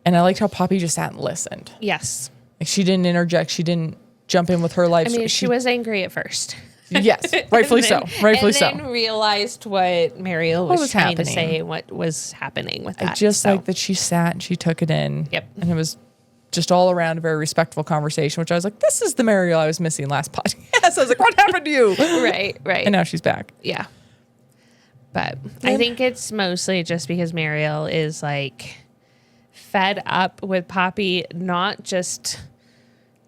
And I liked how Poppy just sat and listened. Yes. Like she didn't interject. She didn't jump in with her life. I mean, she was angry at first. Yes, rightfully so. Rightfully so. And then realized what Mariel was trying to happening? say and what was happening with that. I just So, like that she sat and she took it in. Yep. And it was just all around a very respectful conversation, which I was like, this is the Mariel I was missing last podcast. I was like, what happened to you? Right. And now she's back. Yeah. But I think it's mostly just because Mariel is like fed up with Poppy not just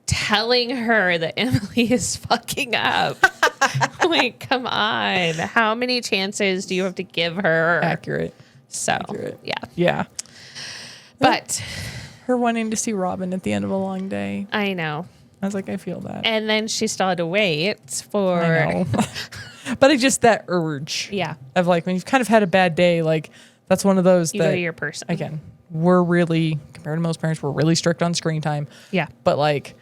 telling her that Emily is fucking up. Like, come on. How many chances do you have to give her? Accurate. So, Accurate. yeah. Yeah. But Her wanting to see Robin at the end of a long day. I know. I was like, I feel that. And then she still had to wait for. I know. But I just, that urge Yeah. of like, when you've kind of had a bad day, like, that's one of those You go that, to your person. again, we're really, compared to most parents, we're really strict on screen time. Yeah. But like,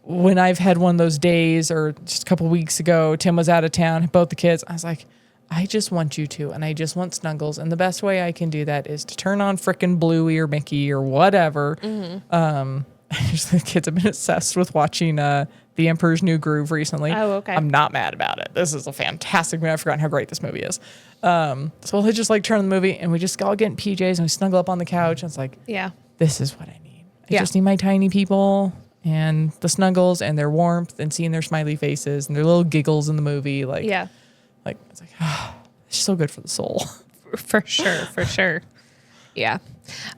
when I've had one of those days, or just a couple weeks ago, Tim was out of town, both the kids, I was like, I just want you to, and I just want snuggles. And the best way I can do that is to turn on frickin' Bluey or Mickey or whatever. The kids have been obsessed with watching The Emperor's New Groove recently. Oh, okay. I'm not mad about it. This is a fantastic movie. I've forgotten how great this movie is. So we'll just like turn on the movie and we just all get in PJs and we snuggle up on the couch. And it's like, Yeah. this is what I need. I Yeah. just need my tiny people and the snuggles and their warmth and seeing their smiley faces and their little giggles in the movie. Like, Yeah. like it's like, it's so good for the soul. For sure. For sure. Yeah.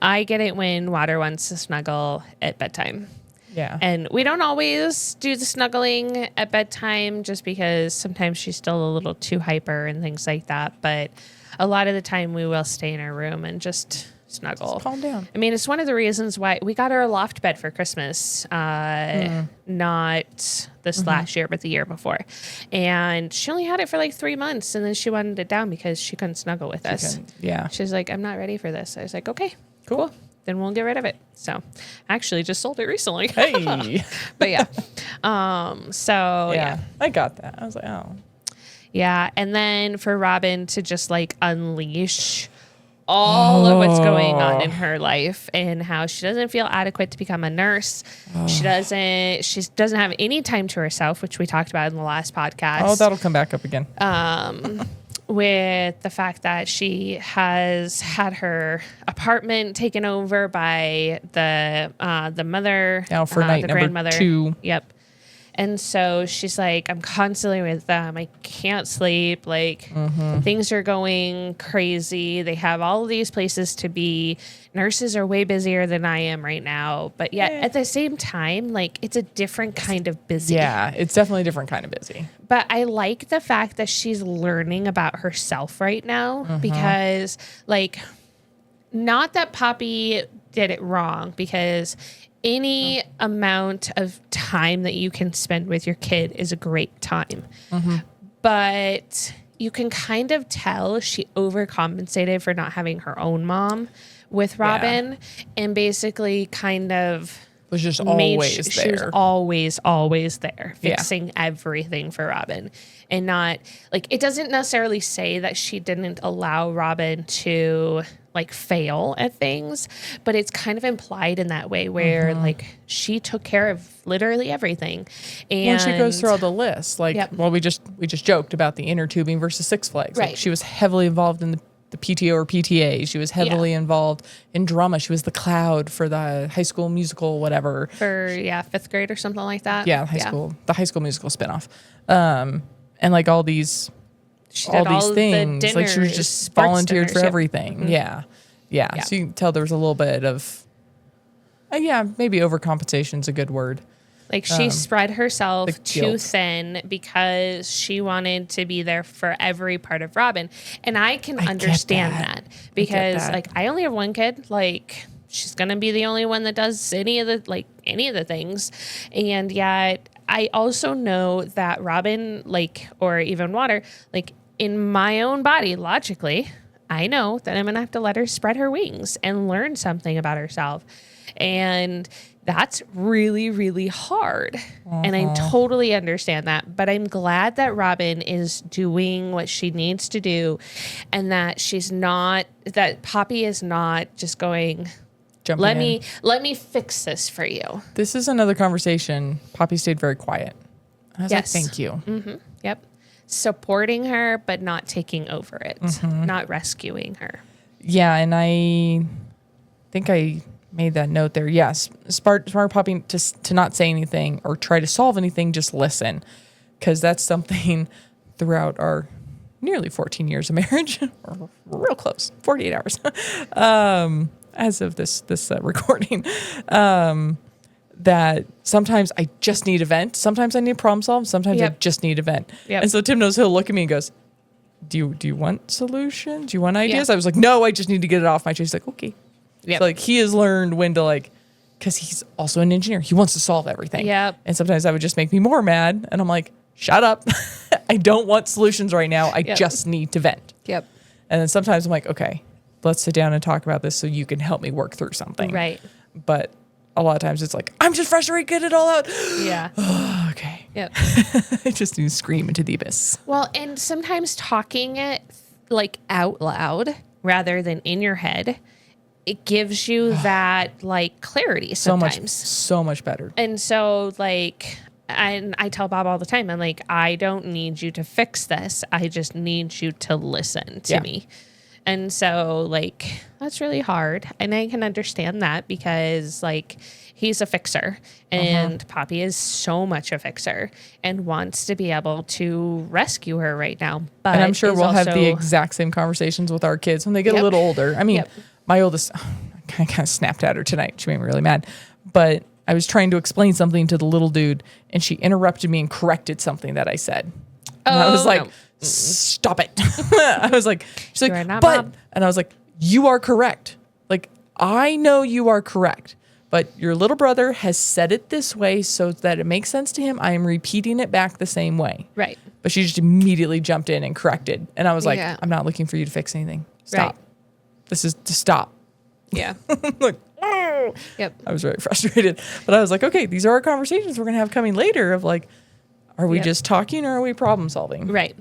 I get it when Water wants to snuggle at bedtime. Yeah. And we don't always do the snuggling at bedtime just because sometimes she's still a little too hyper and things like that. But a lot of the time we will stay in our room and just snuggle. Just calm down. I mean, it's one of the reasons why we got her a loft bed for Christmas, not this last year, but the year before. And she only had it for like 3 months and then she wanted it down because she couldn't snuggle with us. Yeah. She's like, I'm not ready for this. I was like, okay, cool. Then we'll get rid of it. So I actually just sold it recently. Hey. But yeah. So yeah. I got that. I was like, oh. Yeah. And then for Robin to just like unleash all of what's going on in her life and how she doesn't feel adequate to become a nurse. She doesn't have any time to herself, which we talked about in the last podcast. Oh, that'll come back up again. With the fact that she has had her apartment taken over by the mother, Now for night the number grandmother. 2. Yep. And so she's like, I'm constantly with them. I can't sleep. Like things are going crazy. They have all of these places to be. Nurses are way busier than I am right now. But yet at the same time, like it's a different kind of busy. Yeah, it's definitely a different kind of busy. But I like the fact that she's learning about herself right now because, like, not that Poppy did it wrong, because any amount of time that you can spend with your kid is a great time. But you can kind of tell she overcompensated for not having her own mom with Robin and basically kind of Was just always there. She was always there, fixing everything for Robin. And not, like, it doesn't necessarily say that she didn't allow Robin to, like, fail at things, but it's kind of implied in that way where, like, she took care of literally everything. And When she goes through all the lists, like, well, we just joked about the inner tubing versus Six Flags. Like, Right. she was heavily involved in the PTO or PTA. She was heavily involved in drama. She was the cloud for the High School Musical, whatever. for, 5th grade or something like that. Yeah, the High School Musical spinoff. And like all these She did these all the things. Like she was dinners, just sports volunteered dinners, for yep. everything. Yeah. So you can tell there was a little bit of, maybe overcompensation's a good word. Like she spread herself the too guilt. thin because she wanted to be there for every part of Robin. And I can understand that because that. like I only have one kid. Like she's going to be the only one that does any of the things. And yet I also know that Robin, like, or even Water, like in my own body, logically, I know that I'm going to have to let her spread her wings and learn something about herself. And that's really, really hard. And I totally understand that. But I'm glad that Robin is doing what she needs to do, and that that Poppy is not just going, let me fix this for you. This is another conversation. Poppy stayed very quiet. I was like, Yes. thank you. Mm-hmm. Yep. Supporting her, but not taking over it, not rescuing her. Yeah, and I think I made that note there. Yes, smart Poppy to not say anything or try to solve anything, just listen, because that's something throughout our nearly 14 years of marriage, or real close, 48 hours, as of this recording. That sometimes I just need a vent. Sometimes I need problem solve. Sometimes I just need a vent. Yep. And so Tim knows he'll look at me and goes, do you want solutions? Do you want ideas? Yeah. I was like, no, I just need to get it off my chest. He's like, okay. Yep. So like he has learned when to because he's also an engineer. He wants to solve everything. Yep. And sometimes that would just make me more mad. And I'm like, shut up. I don't want solutions right now. I just need to vent. Yep. And then sometimes I'm like, okay, let's sit down and talk about this so you can help me work through something. Right. But a lot of times it's like, I'm just frustrated, get it all out. Yeah. Okay. Yep. I just need to scream into the abyss. Well, and sometimes talking it out loud rather than in your head, it gives you that clarity sometimes. So much better. And so and I tell Bob all the time, I'm like, I don't need you to fix this. I just need you to listen to me. And so that's really hard. And I can understand that because he's a fixer and Poppy is so much a fixer and wants to be able to rescue her right now. But and I'm sure we'll have the exact same conversations with our kids when they get a little older. I mean, my oldest, I kind of snapped at her tonight. She made me really mad. But I was trying to explain something to the little dude and she interrupted me and corrected something that I said. And I was like, stop it. I was like, she's like, but, Mom. And I was like, you are correct. I know you are correct, but your little brother has said it this way so that it makes sense to him. I am repeating it back the same way. Right. But she just immediately jumped in and corrected. And I was like, Yeah. I'm not looking for you to fix anything. Stop. Right. This is to stop. Yeah. Yep. I was very frustrated, but I was like, okay, these are our conversations we're going to have coming later of are we just talking or are we problem solving? Right.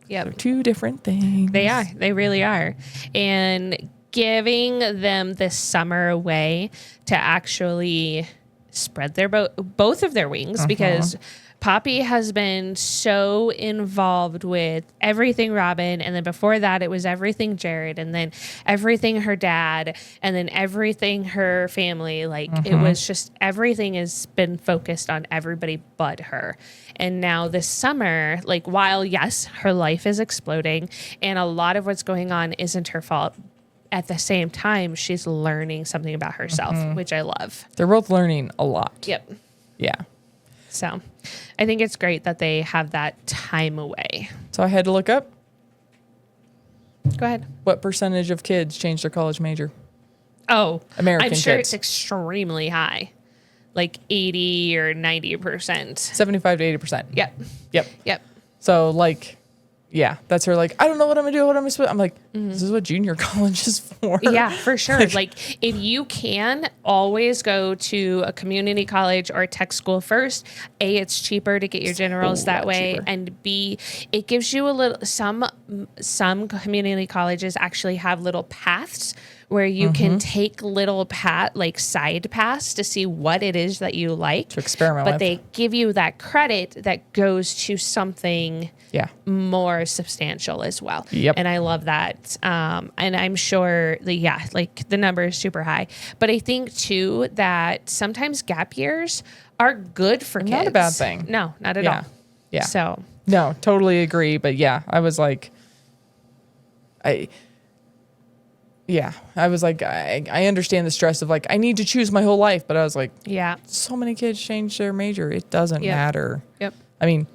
Yep. They're two different things. They are. They really are. And giving them this summer away to actually spread their both of their wings because Poppy has been so involved with everything Robin, and then before that it was everything Jared, and then everything her dad, and then everything her family. It was just everything has been focused on everybody but her. And now this summer, while yes, her life is exploding and a lot of what's going on isn't her fault, at the same time she's learning something about herself, which I love. They're both learning a lot. Yep. Yeah. So I think it's great that they have that time away. So I had to look up Go ahead. what percentage of kids change their college major. Oh, American I'm sure kids. it's extremely high, 80 or 90%. 75 to 80%. Yep. Yep. Yep. So yeah, that's her I don't know what I'm gonna do. What am I supposed? I'm like, this is what junior college is for. Yeah, for sure. If you can always go to a community college or a tech school first, A, it's cheaper to get your generals that way. Cheaper. And B, it gives you a little, some community colleges actually have little paths where you can take little side paths to see what it is that you like. To experiment But with. they give you that credit that goes to something more substantial as well. Yep. And I love that. And I'm sure the number is super high. But I think too that sometimes gap years are good for kids. Not a bad thing. No, not at all. Yeah. So No, totally agree. But yeah, I was I understand the stress of I need to choose my whole life, but I was like, yeah. so many kids change their major. It doesn't matter. Yep. I mean,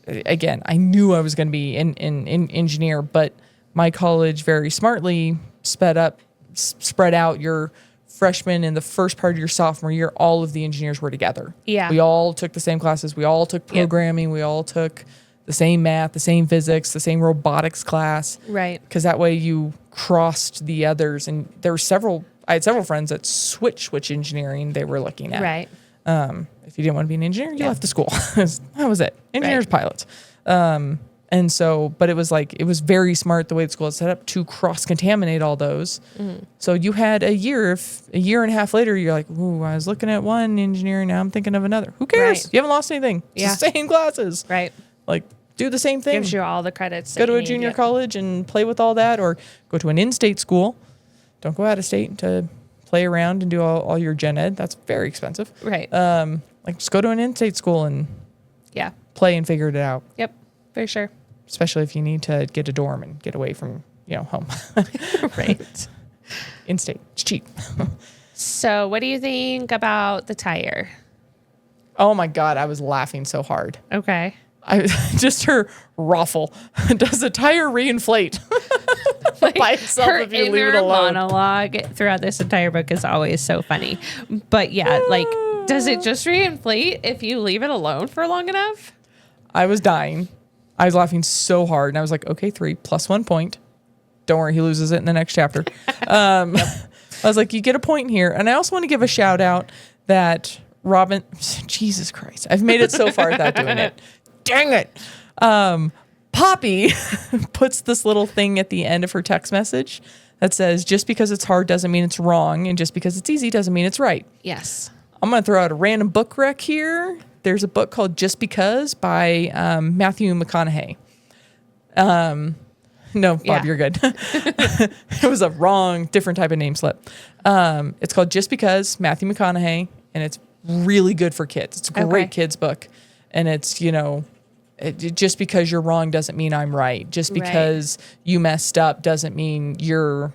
again, I knew I was going to be in engineer, but my college very smartly spread out your freshman and the first part of your sophomore year. All of the engineers were together. Yeah. We all took the same classes. We all took programming. We all took the same math, the same physics, the same robotics class. Right. Because that way you crossed the others. And there were I had several friends that switch engineering they were looking at. Right. If you didn't want to be an engineer, you left the school. That was it. Engineers, Right. pilots. And so, but it was very smart the way the school is set up to cross-contaminate all those. Mm-hmm. So you had a year and a half later, you're like, ooh, I was looking at one engineering, now I'm thinking of another. Who cares? Right. You haven't lost anything. It's the same classes. Right. Like, do the same thing. Gives you all the credits. Go that to you a need, junior yep. college and play with all that, or go to an in-state school. Don't go out of state to play around and do all your gen ed. That's very expensive. Right. Just go to an in-state school and Yeah. play and figure it out. Yep. For sure. Especially if you need to get a dorm and get away from, home. Right. In-state. It's cheap. So, what do you think about the tire? Oh my God, I was laughing so hard. Okay. Just her ruffle. Does the tire reinflate by itself Her if you leave it inner alone? monologue throughout this entire book is always so funny. But yeah, does it just reinflate if you leave it alone for long enough? I was dying. I was laughing so hard. And I was like, okay, 3 plus 1 point. Don't worry, he loses it in the next chapter. I was like, you get a point here. And I also want to give a shout out that Robin, Jesus Christ, I've made it so far without doing it. Dang it. Poppy puts this little thing at the end of her text message that says, just because it's hard doesn't mean it's wrong. And just because it's easy doesn't mean it's right. Yes. I'm going to throw out a random book rec here. There's a book called Just Because by Matthew McConaughey. No, Bob, Yeah. you're good. It was a different type of name slip. It's called Just Because, Matthew McConaughey, and it's really good for kids. It's a great Okay. kids book. And it's, just because you're wrong doesn't mean I'm right. Just because you messed up doesn't mean you're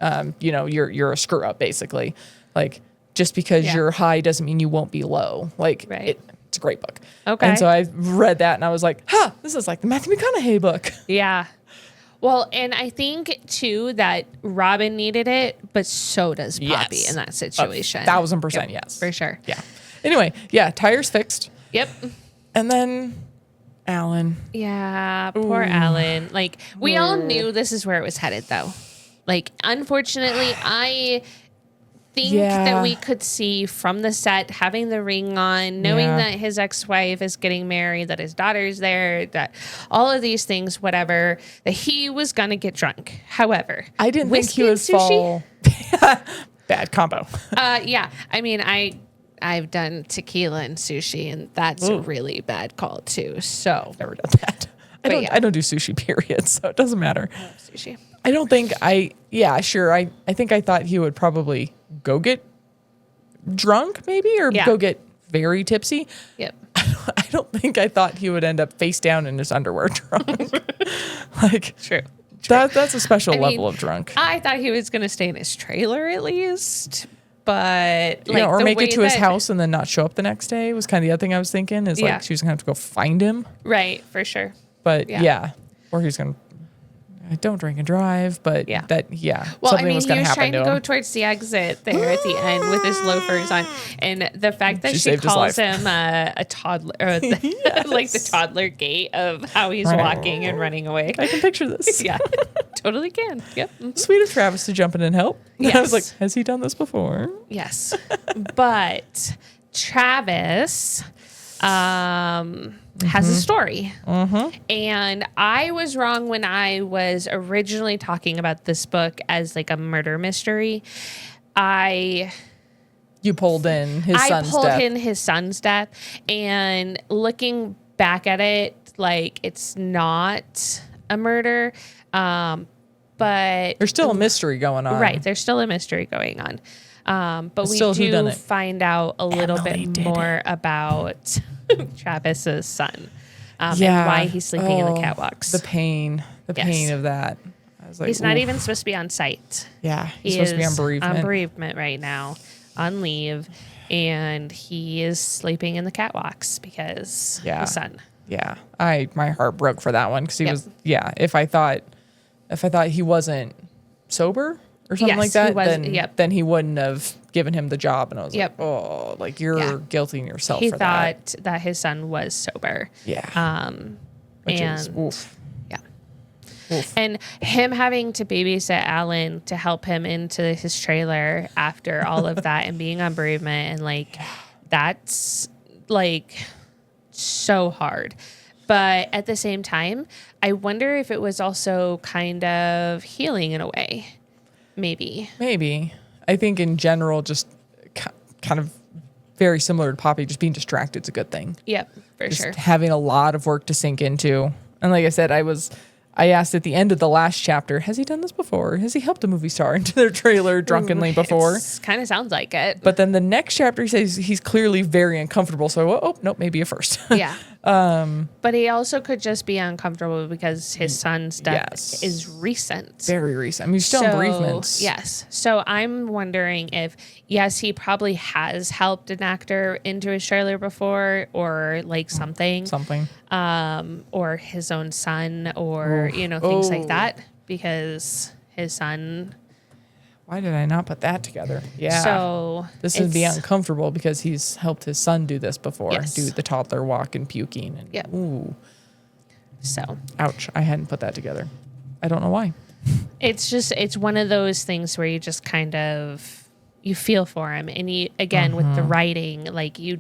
a screw up, basically. Like, just because you're high doesn't mean you won't be low. Like, it's a great book. Okay. And so I read that and I was like, this is like the Matthew McConaughey book. Yeah. Well, and I think too that Robin needed it, but so does Poppy Yes. in that situation. 1,000% yes. For sure. Yeah. Anyway, tires fixed. Yep. And then Alan. Yeah, poor Alan. Like, we all knew this is where it was headed, though. Like, unfortunately, I think that we could see from the set, having the ring on, knowing that his ex-wife is getting married, that his daughter's there, that all of these things, whatever, that he was going to get drunk. However, I didn't think he whiskey and would sushi? fall. Bad combo. Yeah. I mean, I've done tequila and sushi, and that's a really bad call, too. So, Never done that. But I don't do sushi, period, so it doesn't matter. I love sushi. I don't think sure. I think I thought he would probably go get drunk maybe or go get very tipsy. Yep. I don't think I thought he would end up face down in his underwear drunk. Like True. that's a special I level mean, of drunk. I thought he was going to stay in his trailer at least, but Or the make it way to his that- house and then not show up the next day was kind of the other thing I was thinking is Yeah. like she was gonna have to go find him. Right, for sure. But Yeah. or he's gonna don't drink and drive. But Yeah. well, Well, something I mean, was he gonna was happen trying to to go him. towards the exit there at the end with his loafers on, and the fact that She she saved his calls life. him a toddler, or like the toddler gate of how he's walking and running away. I can picture this. Yeah, totally can. Yep. Sweet of Travis to jump in and help. I was like, Yes. has he done this before? Yes, but Travis has a story. And I was wrong when I was originally talking about this book as like a murder mystery. You pulled in his I son's pulled death. in his son's death, and looking back at it, like it's not a murder, but There's still a mystery going on. right, there's still a mystery going on. But we still do whodunit. find out a little Emily bit did more about Travis's son and why he's sleeping in the catwalks. The pain Yes. of that. I was like, He's not oof. even supposed to be on site. Yeah, he's He supposed to be on is bereavement. on bereavement right now, on leave, and he is sleeping in the catwalks because Yeah. the son. Yeah, my heart broke for that one because he Yep. was. Yeah, if I thought he wasn't sober or something Yes, like that, he was- then yep. then he wouldn't have given him the job. And I was Yep. like, oh, like you're Yeah. guilting yourself He for that. thought that his son was sober. Yeah. which and is oof. yeah. Oof. And him having to babysit Alan to help him into his trailer after all of that and being on bereavement and like that's like so hard. But at the same time, I wonder if it was also kind of healing in a way. Maybe. I think in general, just kind of very similar to Poppy, just being distracted is a good thing. Yep, for Just sure. having a lot of work to sink into. And like I said, I asked at the end of the last chapter, has he done this before? Has he helped a movie star into their trailer drunkenly before? Kind of sounds like it. But then the next chapter, he says he's clearly very uncomfortable. So, oh, nope, maybe a first. Yeah. But he also could just be uncomfortable because his son's death is recent. Very recent. I mean, he's still in bereavement. Yes. So I'm wondering if, yes, he probably has helped an actor into his trailer before or like something. Or his own son or, things like that because his son. Why did I not put that together? Yeah. So this would be uncomfortable because he's helped his son do this before. Yes. Do the toddler walk and puking. And, Yep. Ooh. So. Ouch. I hadn't put that together. I don't know why. It's one of those things where you just kind of, you feel for him. And you, again, with the writing, like you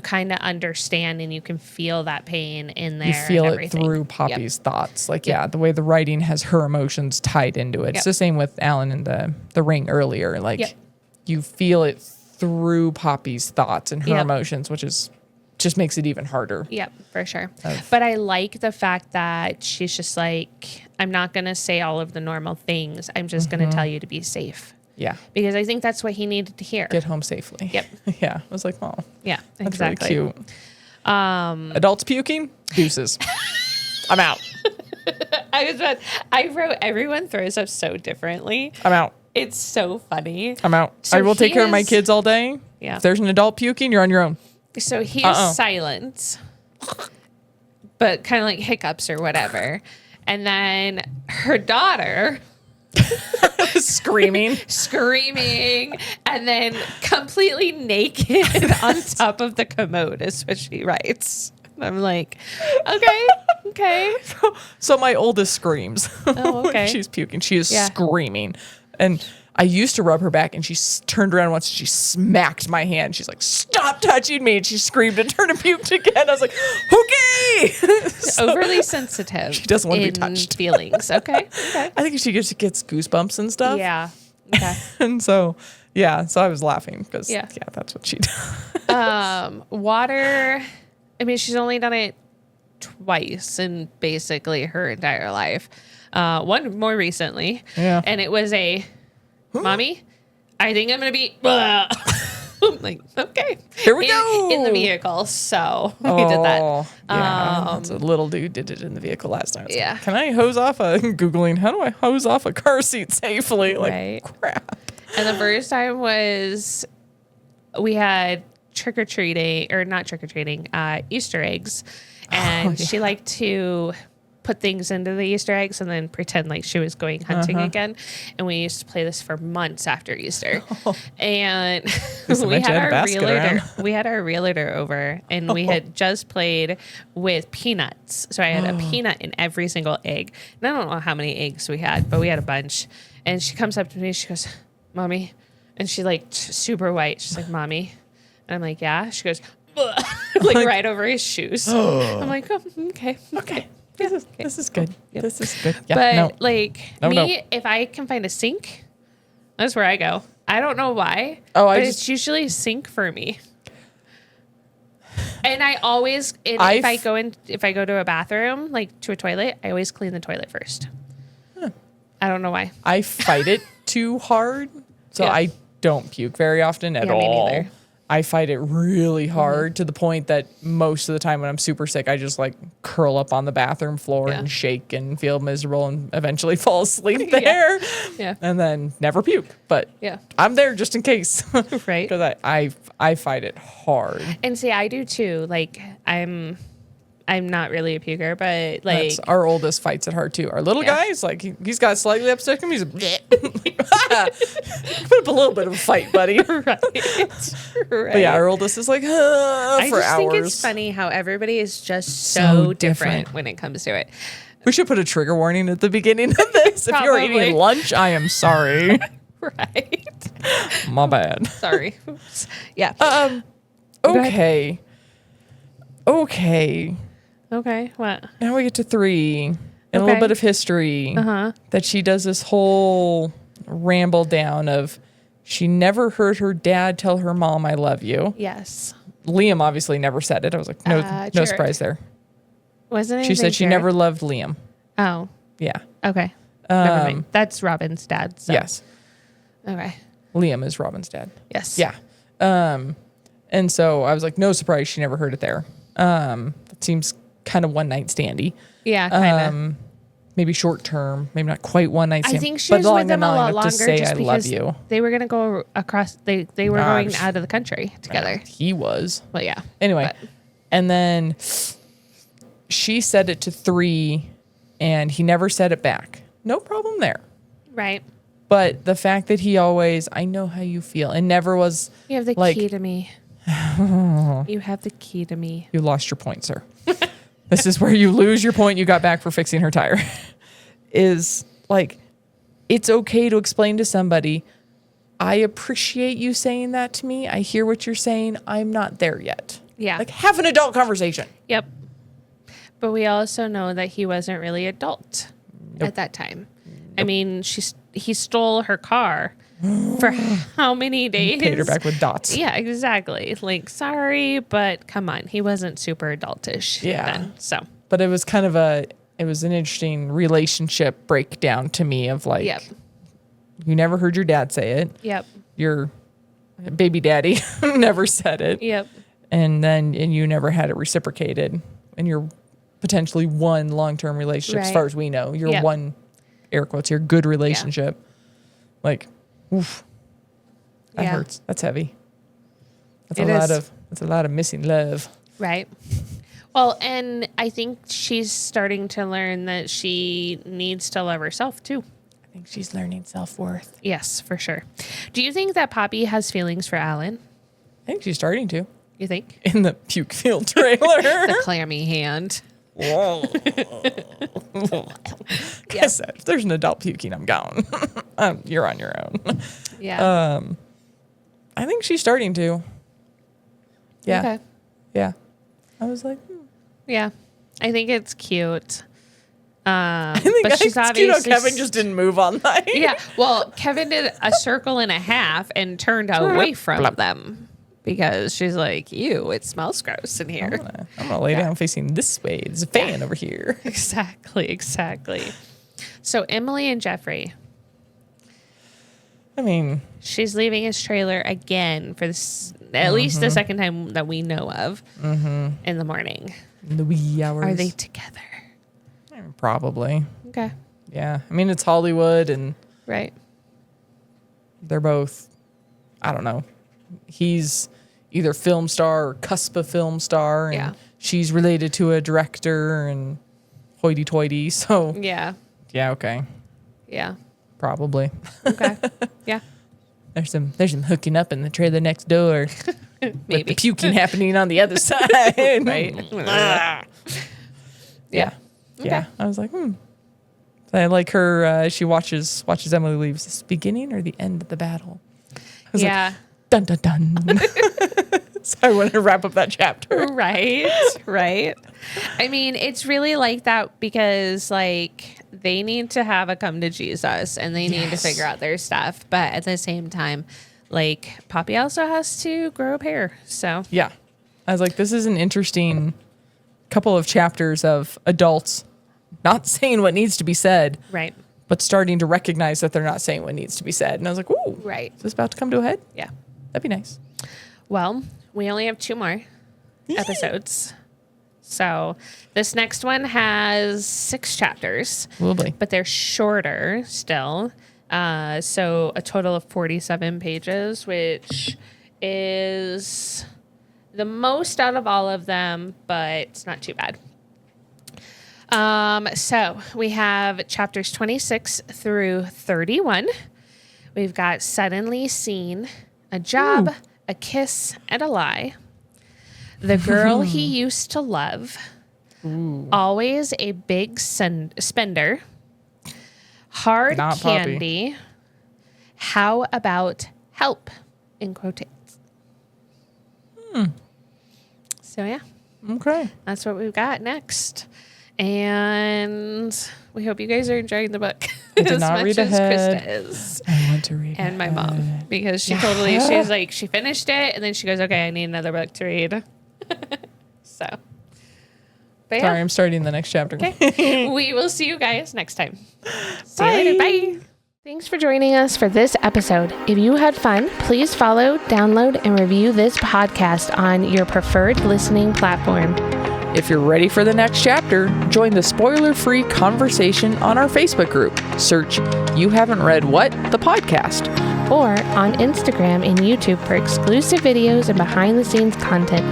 kind of understand and you can feel that pain in there. You feel and it everything. through Poppy's thoughts. Like, Yep. the way the writing has her emotions tied into it. It's Yep. the same with Alan in the Ring earlier. Like, Yep. you feel it through Poppy's thoughts and her Yep. emotions, which just makes it even harder. Yep, for sure. But I like the fact that she's just like, I'm not going to say all of the normal things. I'm just going to tell you to be safe. Yeah. Because I think that's what he needed to hear. Get home safely. Yep. Yeah. I was like, oh, Yeah, that's exactly. really cute. Adults puking? Deuces. I'm out. I wrote everyone throws up so differently. I'm out. It's so funny. I'm out. So I will take he care of my is- kids all day. Yeah. If there's an adult puking, you're on your own. So he is silent, but kind of like hiccups or whatever. And then her daughter Screaming. screaming and then completely naked on top of the commode is what she writes. And I'm like, okay. So my oldest screams Oh, okay. when she's puking. She is Yeah. screaming. And I used to rub her back, and she turned around once. She smacked my hand. She's like, "Stop touching me!" And she screamed and turned and puked again. I was like, "Okay." So Overly sensitive. She doesn't want to be in touched. Feelings. Okay. I think she just gets goosebumps and stuff. Yeah. Okay. And so, so I was laughing because, Yeah. that's what she does. Water. I mean, she's only done it twice in basically her entire life. One more recently. Yeah. And it was a, Mommy, I think I'm going to be, I'm like, okay. Here we go. In the vehicle. So we did that. Yeah, that's a little dude did it in the vehicle last time. I was Yeah. like, can I hose off Googling, how do I hose off a car seat safely? Like, Right. crap. And the first time was we had trick-or-treating, or not trick-or-treating, Easter eggs. And she liked to put things into the Easter eggs and then pretend like she was going hunting again. And we used to play this for months after Easter. And we bet you had a basket around. we had our realtor over and we had just played with peanuts. So I had a peanut in every single egg. And I don't know how many eggs we had, but we had a bunch. And she comes up to me, she goes, "Mommy," and she like super white. She's like, "Mommy," and I'm like, "Yeah." She goes, like right over his shoes. I'm like, "Oh, okay. This is good. Yep. This is good. Yeah, But no. like No, me, no. if I can find a sink, that's where I go. I don't know why. Oh, but it's usually a sink for me. And I always, if I go to a bathroom, like to a toilet, I always clean the toilet first. I don't know why. I fight it too hard, so Yeah. I don't puke very often at Yeah, me all. neither. I fight it really hard to the point that most of the time when I'm super sick, I just like curl up on the bathroom floor Yeah. and shake and feel miserable and eventually fall asleep Yeah. there. Yeah. And then never puke. But Yeah. I'm there just in case. Right. Because I fight it hard. And see, I do too. Like I'm I'm not really a puker, but like That's our oldest fights at heart too. Our little Yeah. guy's like he's got slightly upset him. He's a put up a little bit of a fight, buddy. right. But yeah, our oldest is like I for just hours. think it's funny how everybody is just So so different. different when it comes to it. We should put a trigger warning at the beginning of this. If you're Probably. eating lunch, I am sorry. Right. My bad. Sorry. Oops. Yeah. ahead. Okay. Okay. What? Now we get to 3 and a Okay. little bit of history. That she does this whole ramble down of she never heard her dad tell her mom, "I love you." Yes. Liam obviously never said it. I was like, no Jared. surprise there. Wasn't it? She said she never loved Liam. Oh. Yeah. Okay. Never mind. That's Robin's dad. So. Yes. Okay. Liam is Robin's dad. Yes. Yeah. And so I was like, no surprise she never heard it there. It seems kind of one night standy. Yeah. Kind of. Maybe short term, maybe not quite one night stand. I think she but was long with them a enough lot to longer say, just I because love you. they were going to go across. They were going Gosh. out of the country together. He was. Well, yeah. Anyway, But- and then she said it to 3 and he never said it back. No problem there. Right. But the fact that he always, I know how you feel, and never was, You have the like, key to me. You have the key to me. you lost your point, sir. This is where you lose your point you got back for fixing her tire. Is like, it's okay to explain to somebody, I appreciate you saying that to me. I hear what you're saying. I'm not there yet. Yeah. Like, have an adult conversation. Yep. But we also know that he wasn't really adult at that time. I mean, he stole her car for how many days? Paid her back with dots. Yeah, exactly. Like, sorry, but come on. He wasn't super adultish then. So, But it was kind of it was an interesting relationship breakdown to me of like, yep. you never heard your dad say it. Yep. Your baby daddy never said it. Yep. And you never had it reciprocated. And you're potentially one long-term relationship, as Right. far as we know. You're Yep. one, air quotes here, good relationship. Like, oof. That Yeah. hurts. That's heavy. That's It that's a lot of missing love. Right. Well, and I think she's starting to learn that she needs to love herself too. I think she's learning self-worth. Yes, for sure. Do you think that Poppy has feelings for Alan? I think she's starting to. You think? In the puke field trailer. The clammy hand. Yes, if there's an adult puking, I'm gone. You're on your own. Yeah. I think she's starting to. Yeah. Okay. Yeah. I was like, Yeah. I think it's cute. I think But she's it's cute how obviously Kevin just didn't move all night. Yeah. Well, Kevin did a circle and a half and turned away from them because she's like, ew, it smells gross in here. I'm gonna lay down facing this way. There's a fan over here. Exactly. So Emily and Jeffrey, I mean, she's leaving his trailer again for this, at least the second time that we know of in the morning. in the wee hours. Are they together? Probably. Okay. Yeah. I mean, it's Hollywood, and Right. they're both. I don't know. He's either film star or cusp of film star, and Yeah. she's related to a director and hoity-toity. So Yeah. yeah, okay, Yeah. probably. Okay. Yeah. There's some hooking up in the trailer next door. With Maybe. the puking happening on the other side. Right. Ah. Yeah. Yeah. I was like, I like her. She watches Emily leaves. This beginning or the end of the battle? I was Yeah. like, dun dun dun. So I wanted to wrap up that chapter. Right. Right. I mean, it's really like that because like they need to have a come to Jesus and they need to Yes. figure out their stuff. But at the same time, like Poppy also has to grow up hair. So Yeah. I was like, this is an interesting couple of chapters of adults not saying what needs to be said, right. but starting to recognize that they're not saying what needs to be said. And I was like, ooh, Right. is this about to come to a head? Yeah. That'd be nice. Well, we only have 2 more episodes. So this next one has 6 chapters, Lovely. but they're shorter still. So a total of 47 pages, which is the most out of all of them, but it's not too bad. So we have chapters 26 through 31. We've got Suddenly Seen, A Job, A Kiss, and a Lie. The Girl He Used to Love. Always a Big Spender. Hard Not Candy. How About Help? In quotations. So yeah, Okay. that's what we've got next. And we hope you guys are enjoying the book I did as not much read as ahead. Krista is. I want to read And my ahead. mom, because she's like, she finished it and then she goes, okay, I need another book to read. So, but Sorry, yeah, I'm starting the next chapter. okay. We will see you guys next time. See you later. Bye. Thanks for joining us for this episode. If you had fun, please follow, download, and review this podcast on your preferred listening platform. If you're ready for the next chapter, join the spoiler-free conversation on our Facebook group. Search You Haven't Read What? The podcast. Or on Instagram and YouTube for exclusive videos and behind-the-scenes content.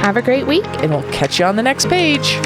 Have a great week. And we'll catch you on the next page.